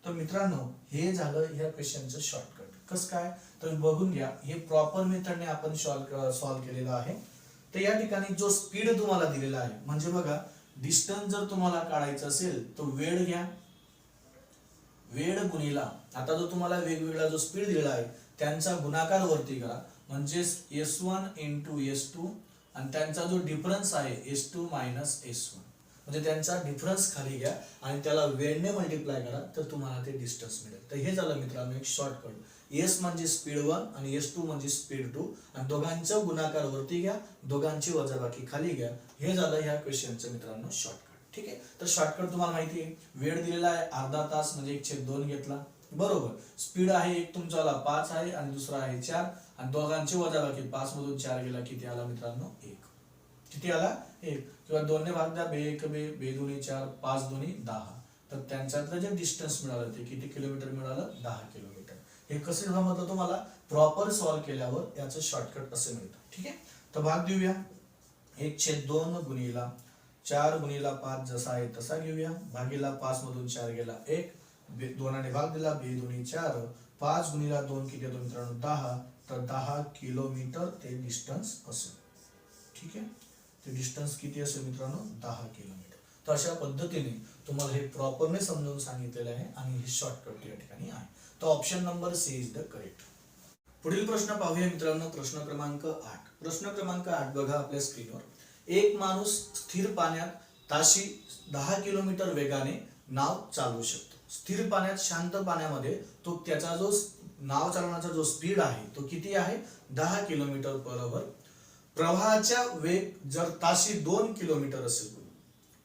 तर मित्रांनो हे झालं या क्वेश्चनचं शॉर्टकट. कसं काय तर बघून घ्या, हे प्रॉपर मेथडने आपण सॉल्व्ह केलेलं आहे. तर या ठिकाणी जो स्पीड तुम्हाला दिलेला आहे, म्हणजे बघा डिस्टन्स जर तुम्हाला काढायचं असेल तर वेळ घ्या, वेळ गुणिला आता जो तुम्हाला वेगवेगळा जो स्पीड दिलेला आहे त्यांचा गुणाकार वरती करा, म्हणजे S1 इंटू S2 आणि त्यांचा जो डिफरन्स आहे S2 मायनस S1, म्हणजे त्यांचा डिफरन्स खाली घ्या आणि त्याला वेळने मल्टिप्लाय करा तर तुम्हाला ते डिस्टन्स मिळेल. तर हे झालं मित्रांनो एक शॉर्टकट. S म्हणजे स्पीड 1 आणि S2 म्हणजे स्पीड 2 आणि दोघांचा गुणाकार वरती घ्या, दोघांची वजाबाकी खाली घ्या. हे झालं ह्या क्वेश्चनचं मित्रांनो शॉर्टकट. ठीक आहे, तर शॉर्टकट तुम्हाला माहिती आहे, वेळ दिलेला आहे अर्धा तास म्हणजे 1/2 घेतला, बरोबर. स्पीड आहे एक तुमचा 5 आहे आणि दुसरा आहे 4 आणि दोघांची वजाबाकी 5 मधून 4 गेला किती आला मित्रांनो 1. किती आला 1 किंवा 2 ने भाग द्या, 2 2 2 4 5 2 10. तर त्यांच्यातलं जे डिस्टन्स मिळालं ते किती किलोमीटर मिळालं 10 किलोमीटर. हे कसं समजलं तुम्हाला, प्रॉपर सॉल्व्ह केल्यावर याचं शॉर्टकट असं मिळतं. ठीक आहे, तर भाग देऊया. 1/2 गुणिला 4 गुणिला 5 जसा आहे तसा घेऊया, भागीला 5 मधून 4 गेला 1, 2 ने भाग दिला, 2 2 4, 5 गुणिला 2 किती होतो मित्रांनो 10. तर 10 किलोमीटर ते डिस्टन्स असेल. ठीक आहे, ते डिस्टन्स किती असेल मित्रांनो 10 किलोमीटर. तर अशा पद्धतीने तुम्हाला हे प्रॉपरने समजावून सांगितलेलं आहे आणि हे शॉर्टकट या ठिकाणी आहे. तर option number C is the correct. पुढील प्रश्न पाहूया मित्रांनो, प्रश्न क्रमांक 8. प्रश्न क्रमांक 8 बघा आपल्या स्क्रीनवर. एक माणूस स्थिर पाण्यात ताशी 10 किलोमीटर वेगाने नाव चालवू शकतो. स्थिर पाण्यात शांत पाण्यामध्ये तो त्याचा जो नाव चालवण्याचा जो स्पीड आहे तो किती आहे 10 किलोमीटर पर आवर. प्रवाहाचा वेग जर ताशी 2 किलोमीटर असेल,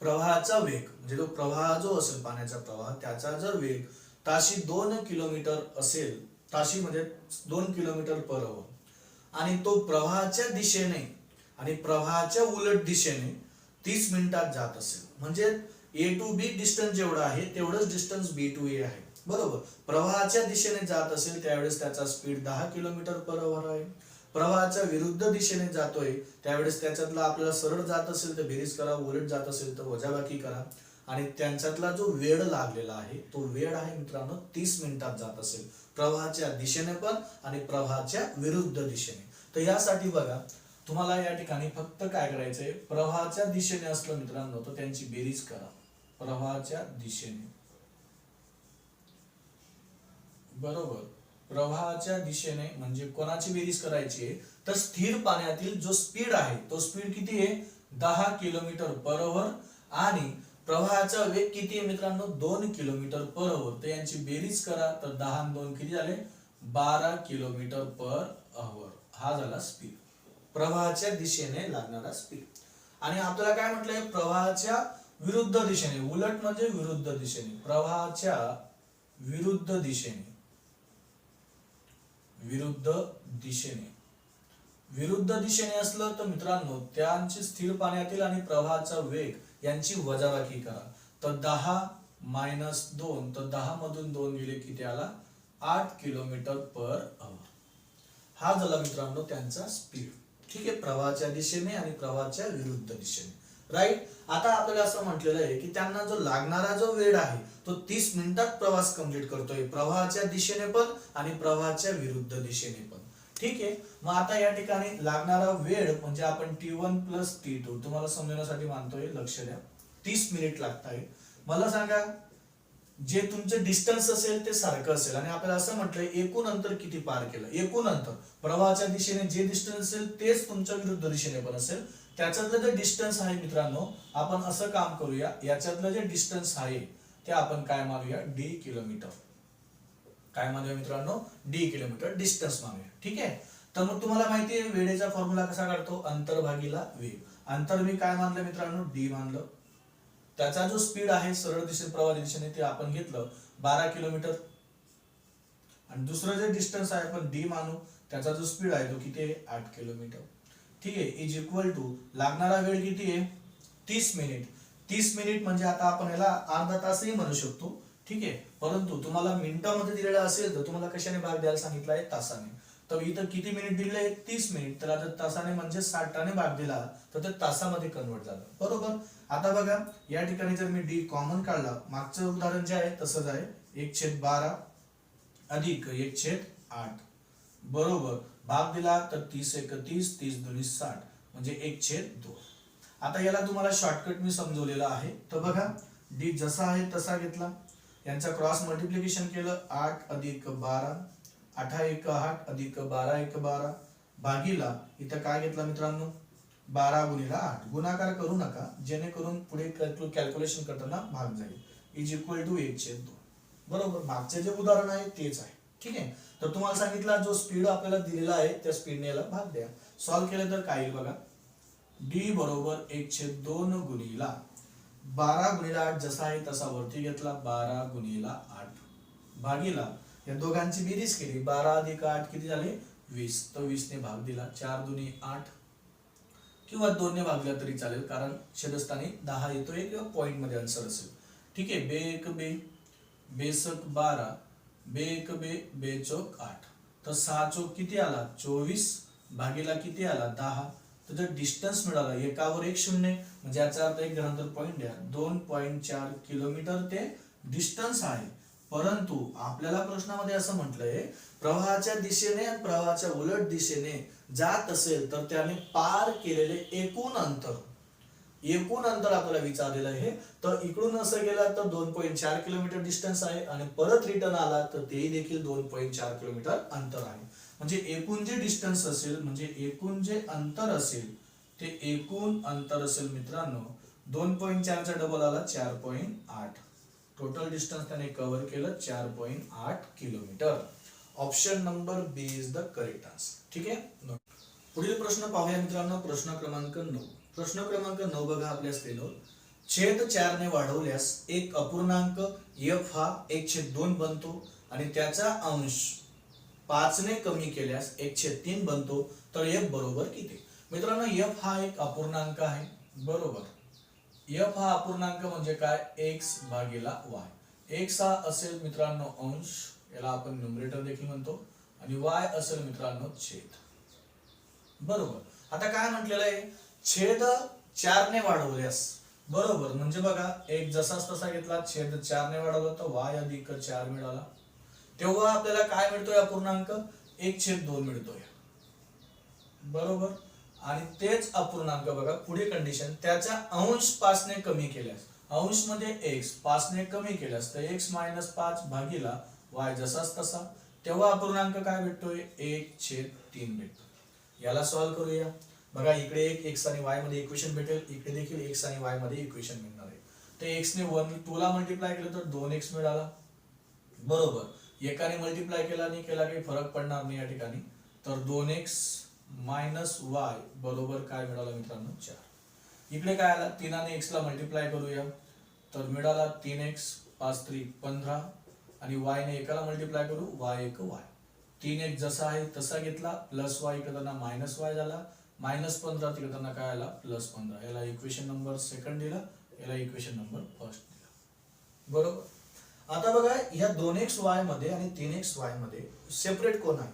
प्रवाहाचा वेग म्हणजे तो प्रवाह जो असेल पाण्याचा प्रवाह त्याचा जर वेग ताशी 2 किलोमीटर असेल, ताशी म्हणजे 2 किलोमीटर पर आवर आणि तो प्रवाहाच्या दिशेने आणि प्रवाहाच्या उलट दिशेने 30 मिनिटात जात असेल, म्हणजे A to B डिस्टन्स जेवढा आहे तेवढंच डिस्टन्स B to A आहे, बरोबर. प्रवाहाच्या दिशेने जात असेल त्यावेळेस त्याचा स्पीड 10 किलोमीटर पर आवर आहे. प्रवाहाच्या विरुद्ध दिशेने जातोय त्यावेळेस त्याच्यातला आपल्याला सरळ जात असेल तर बेरीज करा, उलट जात असेल तर वजाबाकी करा आणि त्यांच्यातला जो वेळ लागलेला आहे तो वेळ आहे मित्रांनो 30 मिनिटात जात असेल, प्रवाहाच्या दिशेने पण आणि प्रवाहाच्या विरुद्ध दिशेने. तर यासाठी बघा तुम्हाला या ठिकाणी फक्त काय करायचंय, प्रवाहाच्या दिशेने असलं मित्रांनो तर त्यांची बेरीज करा, प्रवाहाच्या दिशेने, बरोबर. प्रवाहाच्या दिशेने म्हणजे कोणाची बेरीज करायची आहे तर स्थिर पाण्यातील जो स्पीड आहे तो स्पीड किती आहे 10 किलोमीटर पर आवर आणि प्रवाहाचा वेग किती आहे मित्रांनो 2 किलोमीटर पर आवर. तर यांची बेरीज करा तर 10 आणि 2 किती झाले 12 किलोमीटर पर आवर. हा झाला स्पीड, प्रवाहाच्या दिशेने लागणारा स्पीड. आणि आपल्याला काय म्हटलंय प्रवाहाच्या विरुद्ध दिशेने, उलट म्हणजे विरुद्ध दिशेने, प्रवाहाच्या विरुद्ध दिशेने, विरुद्ध दिशेने, विरुद्ध दिशेने असलं तर मित्रांनो त्यांची स्थिर पाण्यातील आणि प्रवाहाचा वेग यांची वजाबाकी करा. तर 10 मायनस 2 तर 10 मधून 2 गेले किती आला 8 किलोमीटर पर आवर. हा झाला मित्रांनो त्यांचा स्पीड. ठीक आहे, प्रवाहाच्या दिशेने आणि प्रवाहाच्या विरुद्ध दिशेने, राईट. आता आपल्याला असं म्हटलेलं आहे की त्यांना जो लागणारा जो वेळ आहे तो 30 मिनिटात प्रवास कंप्लीट करतोय, प्रवाहाच्या दिशेने पण आणि प्रवाहाच्या विरुद्ध दिशेने पण. ठीक आहे, मग आता या ठिकाणी लागणारा वेळ म्हणजे आपण T1 प्लस T2 तुम्हाला समजण्यासाठी मानतोय, लक्ष द्या. 30 मिनिट लागताय. मला सांगा जे तुमचं डिस्टन्स असेल ते सारखं असेल आणि आपल्याला असं म्हटलंय एकूण अंतर किती पार केलं, एकूण अंतर प्रवाहाच्या दिशेने जे डिस्टन्स असेल तेच तुमच्या विरुद्ध दिशेने पण असेल. त्याच्यातलं जे डिस्टन्स आहे मित्रांनो आपण असं काम करूया, याच्यातलं जे डिस्टन्स आहे ते आपण काय मानूया D किलोमीटर. काय मानूया मित्रांनो D किलोमीटर डिस्टन्स मानूया. ठीक आहे, तर मग तुम्हाला माहिती आहे वेळेचा फॉर्म्युला कसा काढतो, अंतर भागीला वेग. अंतर मी काय मानलं मित्रांनो D मानलं, त्याचा जो स्पीड आहे सरळ दिशेने प्रवाहाच्या दिशेने ते आपण घेतलं 12 किलोमीटर आणि दुसरं जे डिस्टन्स आहे आपण D मानू, त्याचा जो स्पीड आहे तो किती आहे 8 किलोमीटर. ठीक आहे, इज इक्वल टू लागणारा वेळ किती आहे 30 मिनिट. 30 मिनिट म्हणजे आता आपण याला अर्धा तासही म्हणू शकतो, ठीक आहे. परंतु तुम्हाला मिनिटामध्ये दिलेला असेल तर तुम्हाला कशाने भाग द्यायला सांगितलं आहे, तासाने. तर इथं किती मिनिट दिले आहे, 30 मिनिट. तर आता तासाने म्हणजे 60ने भाग दिला तर ते तासामध्ये कन्वर्ट झालं, बरोबर. आता बघा या ठिकाणी जर मी डी कॉमन काढला, मागचं उदाहरण जे आहे तसंच आहे, 1/12 अधिक 1/8 बरोबर. भाग दिला तर 30 × 30, 30 × 2 = 60 म्हणजे 1/2. आता याला तुम्हाला शॉर्टकट मी समजवलेला आहे. तर बघा डी जसा आहे तसा घेतला, यांचा क्रॉस मल्टिप्लिकेशन केलं, 8 अधिक 12, 8 1 8 अधिक 12 1 12 भागीला इथं काय घेतला मित्रांनो, 12 × 8. गुणाकार करू नका जेणेकरून पुढे कॅल्क्युलेशन करताना भाग जाईल, इज इक्वल टू 1/2. बरोबर. मागचे जे उदाहरण आहे तेच आहे, ठीक आहे. तर तुम्हाला सांगितला जो स्पीड आपल्याला दिलेला आहे त्या स्पीडने याला भाग द्या. सॉल्व्ह केलं तर काय येईल बघा, डी बरोबर 1/2 गुणिला 12 × 8 जसा आहे तसा वरती घेतला, 12 × 8 भागीला या दोघांची बेरीज केली, 12 अधिक 8 किती झाले, 20. तर 20 ने भाग दिला, 4 × 2 = 8 किंवा 2 ने भागला तरी चालेल, कारण छेदस्थानी 10 येतोय किंवा पॉइंट मध्ये आन्सर असेल, ठीक आहे. बे 1 बे, बे 1 12, बे 1 बे, बे 4 8. तर 6 चौक किती आला, 24 भागीला किती आला, 10. तर जर डिस्टन्स मिळाला, एकावर 1 शून्य म्हणजे याचा अर्थ एक घनांतर पॉइंट द्या, 2.4 किलोमीटर ते डिस्टन्स आहे. परंतु आपल्याला प्रश्नामध्ये असं म्हटलंय, प्रवाहाच्या दिशेने आणि प्रवाहाच्या उलट दिशेने जात असेल तर त्याने पार केलेले एकूण अंतर आपल्याला विचारलेलं आहे. तर इकडून असं गेला तर 2.4 किलोमीटर डिस्टन्स आहे आणि परत रिटर्न आला तर तेही देखील 2.4 किलोमीटर अंतर आहे. म्हणजे एकूण जे डिस्टन्स असेल, म्हणजे एकूण जे अंतर असेल ते एकूण अंतर असेल मित्रांनो, 2.4 चा डबल आला 4.8. टोटल डिस्टन्स त्याने कव्हर केलं 4.8 kilometre. Option number B is the correct answer, ठीक आहे. पुढील प्रश्न पाहूया मित्रांनो, प्रश्न क्रमांक 9. प्रश्न क्रमांक 9 बघा आपल्या स्क्रीनवर, छेद 4 ने वाढवल्यास एक अपूर्णांक f हा 1/2 बनतो आणि त्याचा अंश 5 ने कमी केल्यास 1/3 बनतो, तर f बरोबर किती. मित्रांनो f हा एक अपूर्णांक आहे, बरोबर. f हा अपूर्णांक म्हणजे काय, x भागीला y. x हा असेल मित्रांनो अंश, याला आपण न्यूमरेटर देखील म्हणतो, आणि y असेल मित्रांनो छेद, बरोबर. आता काय म्हटलेलं आहे, छेद 4 ने वाढवल्यास, बरोबर. म्हणजे बघा एक जसाच तसा घेतला, छेद 4 ने वाढवला तर y अधिक 4 मिळाला, तेव्हा आपल्याला काय मिळतोय, अपूर्णांक 1/2 मिळतोय, बरोबर. आणि तेच अपूर्णांक बघा पुढे कंडिशन, त्याचा अंश 5 ने कमी केल्यास, अंश मध्ये x 5 ने कमी केल्यास तर x - 5 भागीला y जसाच तसा, तेव्हा अपूर्णांक काय भेटतोय, 1/3 भेटतो. याला सॉल्व्ह करूया. बघा इकडे एक x आणि y मध्ये इक्वेशन भेटेल, इकडे देखील x आणि y मध्ये इक्वेशन मिळणार आहे. तर x ने 2 ला मल्टिप्लाय केलं तर 2x मिळाला, बरोबर. एकाने मल्टिप्लाय केला आणि केला काही फरक पडणार नाही या ठिकाणी, तर 2x - y बरोबर काय मिळाला मित्रांनो, 4. इकडे काय आला, 3 ने x ला मल्टिप्लाय करूया तर मिळाला 3x 5 × 3 = 15 आणि y ने एकाला मल्टिप्लाय करू, y 1 y. 3x जसा आहे तसा घेतला, प्लस y करताना मायनस y झाला, -15 तिकडे काय आला, +15. याला इक्वेशन नंबर सेकंड दिला, याला इक्वेशन नंबर फर्स्ट दिला, बरोबर. आता बघा या 2xy मध्ये आणि 3xy मध्ये सेपरेट कोण आहे,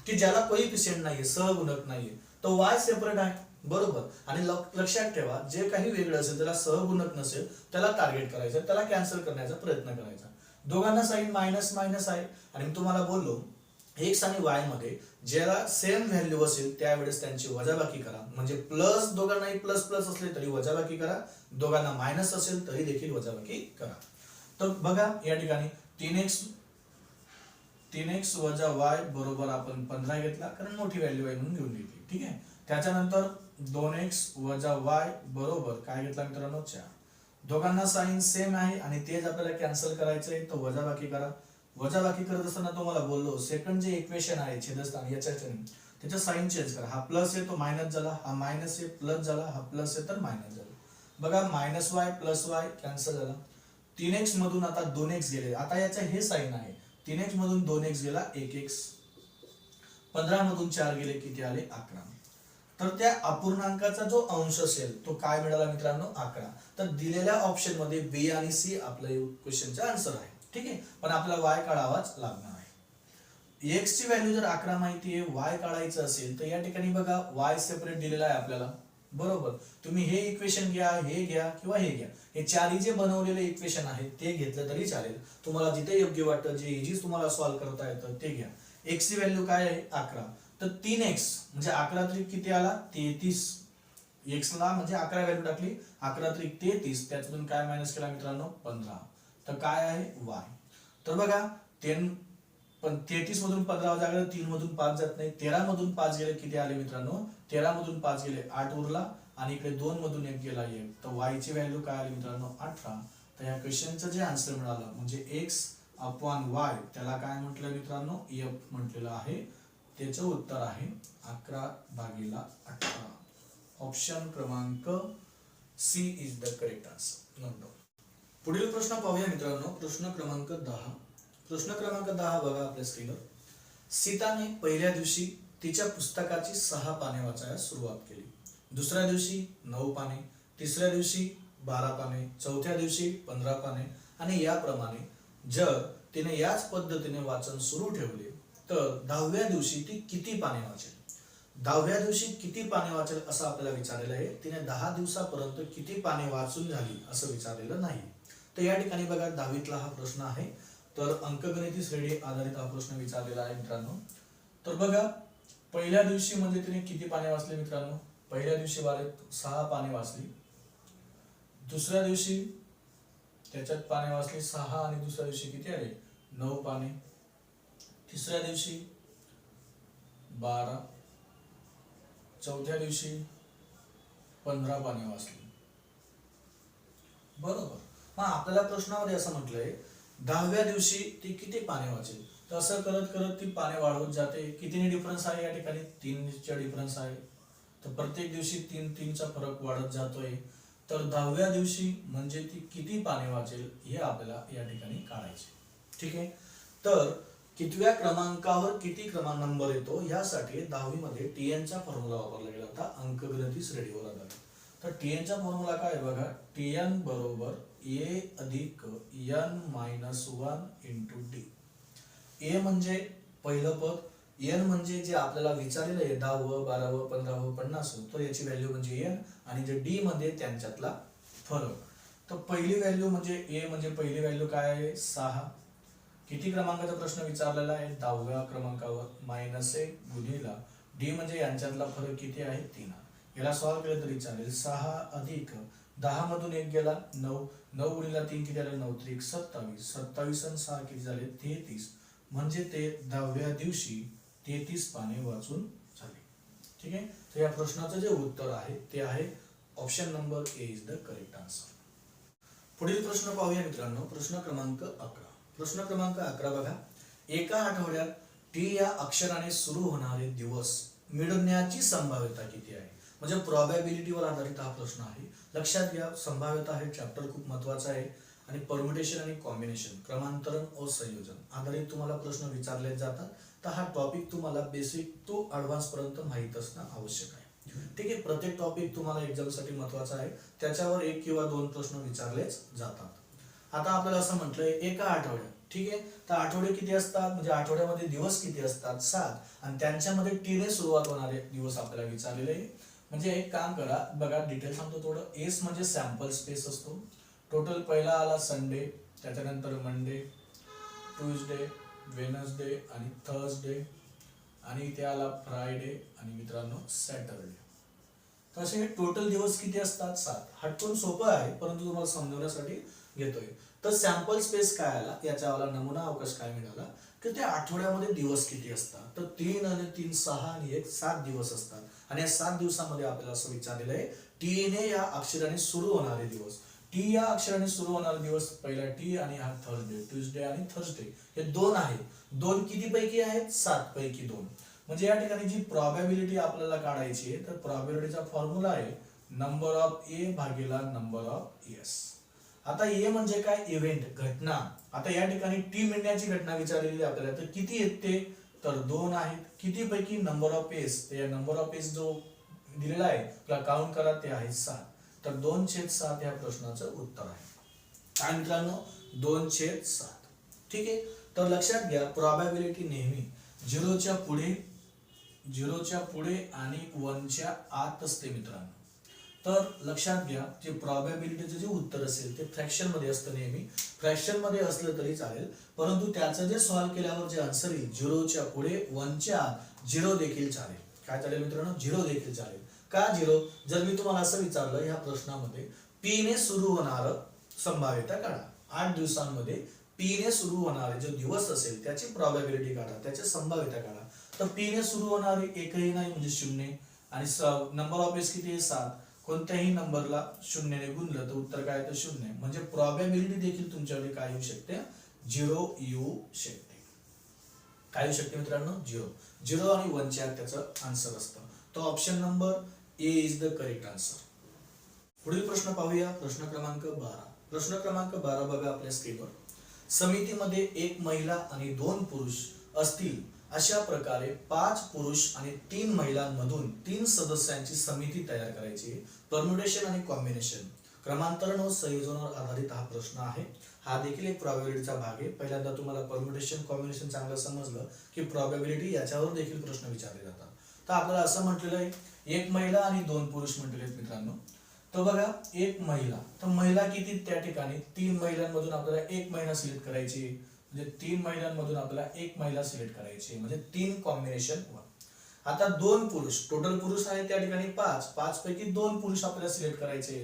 की ज्याला कोइफिशियंट नाहीये, सहगुणक नाहीये, तो y सेपरेट आहे, बरोबर. आणि लक्षात ठेवा, जे काही वेगळं असेल त्याला सहगुणक नसेल त्याला टार्गेट करायचं, त्याला कॅन्सल करण्याचा प्रयत्न करायचा. दोघांना साइन मायनस मायनस आहे आणि मी तुम्हाला बोललो x आणि y मध्ये ज्याला सेम व्हॅल्यू असेल त्यावेळेस त्यांची वजाबाकी करा, म्हणजे प्लस दोघांनाही प्लस प्लस असले तरी वजाबाकी करा, दोघांना मायनस असेल तरी देखील वजाबाकी करा. तर बघा या ठिकाणी 3x वजा y बरोबर आपण 15 घेतला, कारण मोठी व्हॅल्यू आहे म्हणून घेऊन घेतली, ठीक आहे. त्याच्यानंतर 2x वजा y बरोबर काय घेतला मित्रांनो, 4. दोघांना साइन सेम आहे आणि तेच आपल्याला कॅन्सल करायचंय, तर वजाबाकी करा. वजाबाकी करत असताना तुम्हाला बोललो सेकंड जे इक्वेशन आहे छेदस्थान त्याच्या साइन चेंज करा, हा प्लस आहे तो मायनस झाला, हा मायनस आहे प्लस झाला, हा प्लस आहे तर मायनस झाला. बघा -y + y कॅन्सल झाला. 3x मधून आता 2x गेले, आता याचा हे साइन आहे, 3x मधून 2x गेला 1x, 15 मधून 4 गेले किती आले, 11. तर त्या अपूर्णांकाचा जो अंश असेल तो काय मिळाला मित्रांनो 11. तर दिलेल्या ऑप्शन मध्ये बी आणि सी आपल्या क्वेश्चनचा आन्सर आहे. ठीक आहे, पण आपल्याला वाय काढावाच लागणार आहे. एक्स ची व्हॅल्यू जर 11 माहिती आहे, वाय काढायचं असेल तर या ठिकाणी बघा वाय सेपरेट दिलेला आहे आपल्याला, बरोबर. तुम्ही हे इक्वेशन घ्या, हे घ्या किंवा हे घ्या, हे चारही जे बनवलेले इक्वेशन आहेत ते घेतलं तरी चालेल. तुम्हाला जिथे योग्य वाटतं, जे इजी तुम्हाला सॉल्व्ह करता येतं ते घ्या. एक्स ची व्हॅल्यू काय आहे 11, तर 3x म्हणजे 11 त्रिक किती आला 33. एक्स ला म्हणजे 11 व्हॅल्यू टाकली, 11 त्रिक 33, त्यातून काय मायनस केला मित्रांनो 15. तर काय आहे वाय. तर बघा 10 पण 33 मधून 15 जागेला 3 मधून 5 जात नाही, 13 मधून 5 गेले किती आले मित्रांनो 13 मधून 5 गेले 8 उरला, आणि इकडे 2 मधून 1 गेला 1. तर y ची व्हॅल्यू काय आली मित्रांनो 18. तर या क्वेश्चनचं जे आन्सर मिळालं म्हणजे x अपॉन y, त्याला काय म्हटलं मित्रांनो f म्हटलेलं आहे. त्याचं उत्तर आहे 11/18. ऑप्शन क्रमांक C is the correct answer. पुढील प्रश्न पाहूया मित्रांनो, प्रश्न क्रमांक 10. प्रश्न क्रमांक 10 बघा आपल्या स्क्रीनवर. सीताने पहिल्या दिवशी तिच्या पुस्तकाची 6 पाने वाचायला सुरुवात केली, दुसऱ्या दिवशी 9 पाने, तिसऱ्या दिवशी 12 पाने, चौथ्या दिवशी 15 पाने, आणि याप्रमाणे जर तिने याच पद्धतीने वाचन सुरू ठेवले तर 10व्या दिवशी ती किती पाने वाचेल. 10व्या दिवशी किती पाने वाचेल असं आपल्याला विचारलेलं आहे. तिने 10 दिवसापर्यंत किती पाने वाचून झाली असं विचारलेलं नाही. तर या ठिकाणी बघा 10वीतला हा प्रश्न आहे. तर अंकगणिती श्रेणी आधारित हा प्रश्न विचारलेला आहे मित्रांनो. तर बघा पहिल्या दिवशी म्हणजे तिने किती पाने वाचले मित्रांनो, पहिल्या दिवशी 6 पाने वाचली, दुसऱ्या दिवशी त्याच्यात पाने वाचली 6, आणि दुसऱ्या दिवशी किती आले 9 पाने, तिसऱ्या दिवशी 12, चौथ्या दिवशी 15 पाने वाचली, बरोबर. मग आपल्याला प्रश्नामध्ये असं म्हटलंय 10व्या दिवशी ती किती पाने वाचेल. तर असं करत करत ती पाने वाढवत जाते. कितीने डिफरन्स आहे या ठिकाणी 3चा डिफरन्स आहे. तर प्रत्येक दिवशी 3-3चा फरक वाढत जातोय. तर 10व्या दिवशी म्हणजे ती किती पाने वाचेल हे आपल्याला या ठिकाणी काढायचे. ठीक आहे, तर कितव्या क्रमांकावर किती क्रमांक नंबर येतो यासाठी 10वी मध्ये TN चा फॉर्म्युला वापरला गेला होता अंकगणिती श्रेणीवर आधारित. तर TN चा फॉर्म्युला काय आहे बघा, TN बरोबर A अधिक N minus 1 into D. A म्हणजे पहिलं पद, N म्हणजे जे आपल्याला विचारलेलं आहे 10व 12व 15व 50व, तर याची व्हॅल्यू म्हणजे N, आणि जे D मध्ये त्यांच्यातला फरक. तर पहिली व्हॅल्यू म्हणजे A म्हणजे पहिली व्हॅल्यू काय आहे 6. किती क्रमांकाचा प्रश्न विचारलेला आहे 10व्या क्रमांकावर, -1 गुणिला D म्हणजे यांच्यातला फरक किती आहे 3. याला सॉल्व्ह केलं तरी चालेल. 6 अधिक 10 मधून 1 गेला 9, 9 गुणिला 3 किती आले 9 त्रिक 27, 27 आणि 6 किती झाले 33, म्हणजे ते 10व्या दिवशी 33 पाने वाचून झाले. ठीक आहे, तर या प्रश्नाचं जे उत्तर आहे ते आहे option number A is the correct answer. पुढील प्रश्न पाहूया मित्रांनो, प्रश्न क्रमांक 11. प्रश्न क्रमांक 11 बघा, एका आठवड्यात टी या अक्षराने सुरू होणारे दिवस मिळण्याची संभाव्यता किती आहे. म्हणजे प्रोबॅबिलिटीवर आधारित हा प्रश्न आहे. लक्षात घ्या, संभाव्यता हे चॅप्टर खूप महत्वाचा आहे, आणि परम्युटेशन आणि कॉम्बिनेशन, क्रमांतरण व संयोजन आधारित तुम्हाला प्रश्न विचारले जातात. तर हा टॉपिक तुम्हाला बेसिक टू ऍडव्हान्स पर्यंत माहित असणं आवश्यक आहे. ठीक आहे, प्रत्येक टॉपिक तुम्हाला एक्झाम साठी महत्वाचा आहे, त्याच्यावर 1 किंवा 2 प्रश्न विचारलेच जातात. आता आपल्याला असं म्हटलंय एका आठवड्यात, ठीक आहे, तर आठवडे किती असतात म्हणजे आठवड्यामध्ये दिवस किती असतात 7, आणि त्यांच्यामध्ये टी ने सुरुवात होणारे दिवस आपल्याला विचारलेले आहे. म्हणजे एक काम करा बघा, डिटेल सांगतो थोडं. एस म्हणजे सॅम्पल स्पेस असतो. टोटल पहिला आला संडे, त्याच्यानंतर मंडे, ट्यूजडे, वेनसडे आणि थर्सडे, आणि इथे आला फ्रायडे आणि मित्रांनो सॅटरडे. तसे हे टोटल दिवस किती असतात 7. हटकून सोपं आहे परंतु तुम्हाला समजवण्यासाठी घेतोय. तर सॅम्पल स्पेस काय आला, याचा वाला नमुना अवकाश काय मिळाला की त्या आठवड्यामध्ये दिवस किती असतात. तर 3 आणि 3 6 आणि 1 7 दिवस असतात, आणि या 7 दिवसामध्ये आपल्याला असं विचारलेलं आहे टी ने या अक्षराने सुरू होणारे दिवस. टी या अक्षराने सुरू होणारे दिवस पहिला टी, आणि हा थर्सडे, ट्यूजडे आणि थर्सडे हे 2 आहे. 2 किती पैकी आहेत 7 पैकी 2. म्हणजे या ठिकाणी जी प्रोबॅबिलिटी आपल्याला काढायची आहे, तर प्रोबॅबिलिटीचा फॉर्म्युला आहे नंबर ऑफ ए भागीला नंबर ऑफ एस. आता ए म्हणजे काय इव्हेंट, घटना. आता या ठिकाणी टी मिळण्याची घटना विचारलेली आपल्याला, तर किती येते तर 2 आहेत. किती पैकी नंबर ऑफ एस, तर या नंबर ऑफ एस जो दिलेला आहे तुला काउंट करा ते आहे 7. तर 2/7 या प्रश्नाचं उत्तर आहे. काय मित्रांनो 2/7. ठीक आहे. तर लक्षात घ्या प्रोबॅबिलिटी नेहमी 0च्या पुढे आणि 1च्या आत असते मित्रांनो. तर लक्षात घ्या जे प्रोबॅबिलिटीचं जे उत्तर असेल ते फ्रॅक्शन मध्ये असतं. नेहमी फ्रॅक्शन मध्ये असलं तरी चालेल, परंतु त्याचं जे सॉल्व्ह केल्यावर जे आन्सर येईल 0च्या पुढे 1च्या आत 0 देखील चालेल. काय चालेल मित्रांनो 0 देखील चालेल. का 0? जर मी तुम्हाला असं विचारलं या प्रश्नामध्ये पी ने सुरू होणार संभाव्यता काढा. 8 दिवसांमध्ये पी ने सुरू होणारे जो दिवस असेल त्याची प्रोबॅबिलिटी काढा, त्याची संभाव्यता काढा. तर पी ने सुरू होणारी एकही नाही म्हणजे 0 आणि नंबर ऑफ डेज किती आहे 7. कोणत्याही नंबरला 0 ने गुणलं तर उत्तर काय येतं 0. म्हणजे प्रोबॅबिलिटी देखील तुमच्याकडे काय येऊ शकते 0 येऊ शकते. काय येऊ शकते मित्रांनो 0 आणि 1च्या त्याचं आन्सर असतं. तो option number A is the correct answer. पुढील प्रश्न पाहूया. प्रश्न क्रमांक 12. प्रश्न क्रमांक 12 बघा आपल्या स्क्रीनवर. समितीमध्ये 1 महिला आणि 2 पुरुष असतील अशा प्रकारे 5 पुरुष आणि 3 महिलांमधून 3 सदस्यांची समिती तयार करायची. परम्युटेशन आणि कॉम्बिनेशन क्रमांतरण व संयोजनावर आधारित हा प्रश्न आहे. हा देखील एक प्रोबॅबिलिटीचा भाग आहे. पहिल्यांदा तुम्हाला परम्युटेशन कॉम्बिनेशन चांगलं समजलं की प्रोबॅबिलिटी याच्यावर देखील प्रश्न विचारले जातात. तर आपल्याला असं म्हटलेलं आहे 1 महिला आणि 2 पुरुष म्हटलेले आहेत मित्रांनो. तर बघा 1 महिला, तर महिला किती त्या ठिकाणी 3 महिलांमधून आपल्याला 1 महिला सिलेक्ट करायची. म्हणजे 3 महिलांमधून आपल्याला 1 महिला सिलेक्ट करायची म्हणजे 3 कॉम्बिनेशन 1. आता 2 पुरुष, टोटल पुरुष आहे त्या ठिकाणी 5 पैकी 2 पुरुष आपल्याला सिलेक्ट करायचे.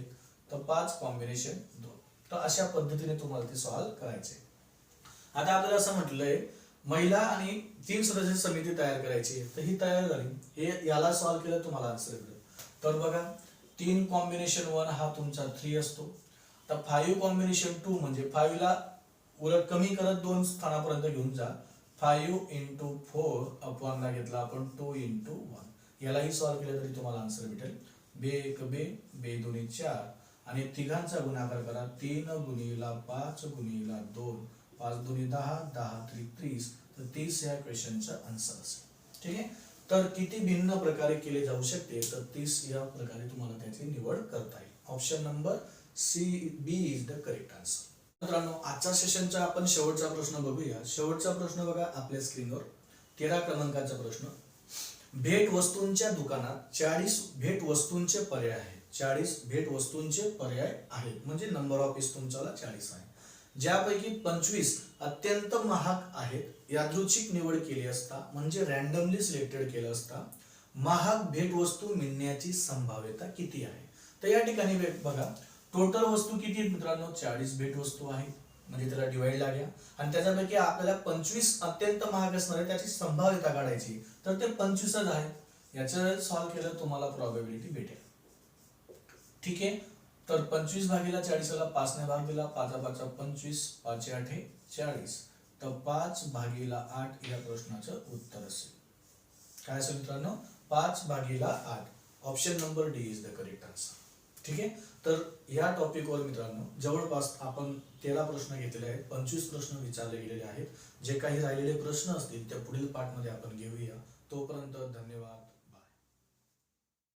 तर 5 कॉम्बिनेशन 2. तर अशा पद्धतीने तुम्हाला ते सॉल्व्ह करायचे. आता आपल्याला असं म्हटलंय महिला आणि 3 सदस्यांची समिती तयार करायची. तर ही तयार झाली. हे याला सॉल्व्ह केलं तुम्हाला आन्सर येईल. तर बघा 3 कॉम्बिनेशन 1 हा तुमचा 3 असतो. तर 5 कॉम्बिनेशन 2 म्हणजे 5 ला उलट कमी करत 2 स्थानापर्यंत घेऊन जा. 5 into 4 अपॉन ला घेतला आपण 2 into 1. यालाही सॉल्व्ह केलं तरी तुम्हाला आन्सर भेटेल. बे 1 बे, बे 2 4 आणि तिघांचा गुणाकार करा. 3 गुणिला 5 गुणिला 2, 5 2 10, 10 3 30. तर 30 या क्वेश्चनचा आन्सर असेल. ठीक आहे. तर किती भिन्न प्रकारे केले जाऊ शकते तर 30 या प्रकारे तुम्हाला त्याची निवड करता येईल. Option number C B is the correct answer. मित्रांनो आजच्या सेशनचा आपण शेवटचा प्रश्न बघूया. शेवटचा प्रश्न बघा आपल्या स्क्रीनवर 13 क्रमांकाचा प्रश्न. भेट वस्तूंच्या दुकानात 40 भेट वस्तूंचे पर्याय आहेत. 40 भेट वस्तूंचे पर्याय आहेत म्हणजे नंबर ऑफ पीस तुमच्याला 40 आहे. ज्यापैकी 25 अत्यंत महाग आहेत. यादृच्छिक निवड केली असता म्हणजे रॅन्डमली सिलेक्टेड केलं असता महाग भेट वस्तू मिळण्याची संभाव्यता किती आहे. तर या ठिकाणी बघा टोटल वस्तू किती आहेत मित्रांनो 40 भेट वस्तू आहेत. म्हणजे त्याला डिवाइड लागल्या आणि त्याच्यापैकी आपल्याला 25 अत्यंत महाग असणार आहे त्याची संभाव्यता काढायची. तर ते 25च आहेत. याचं सॉल्व्ह केलं तुम्हाला प्रोबॅबिलिटी भेटेल. ठीक आहे. तर 25 भागीला 40 ला 5 ने भाग दिला. 5 5 25, 5 8 40. तर 5 भागीला 8 या प्रश्नाचं उत्तर असेल. काय असेल मित्रांनो 5 भागीला 8. Option number D is the correct answer. ठीक आहे. तर या टॉपिकवर मित्रांनो जवळपास आपण 13 प्रश्न घेतलेले आहेत. 25 प्रश्न विचारले गेलेले आहेत. जे काही राहिलेले प्रश्न असतील त्या पुढील पार्टमध्ये आपण घेऊया. तोपर्यंत धन्यवाद.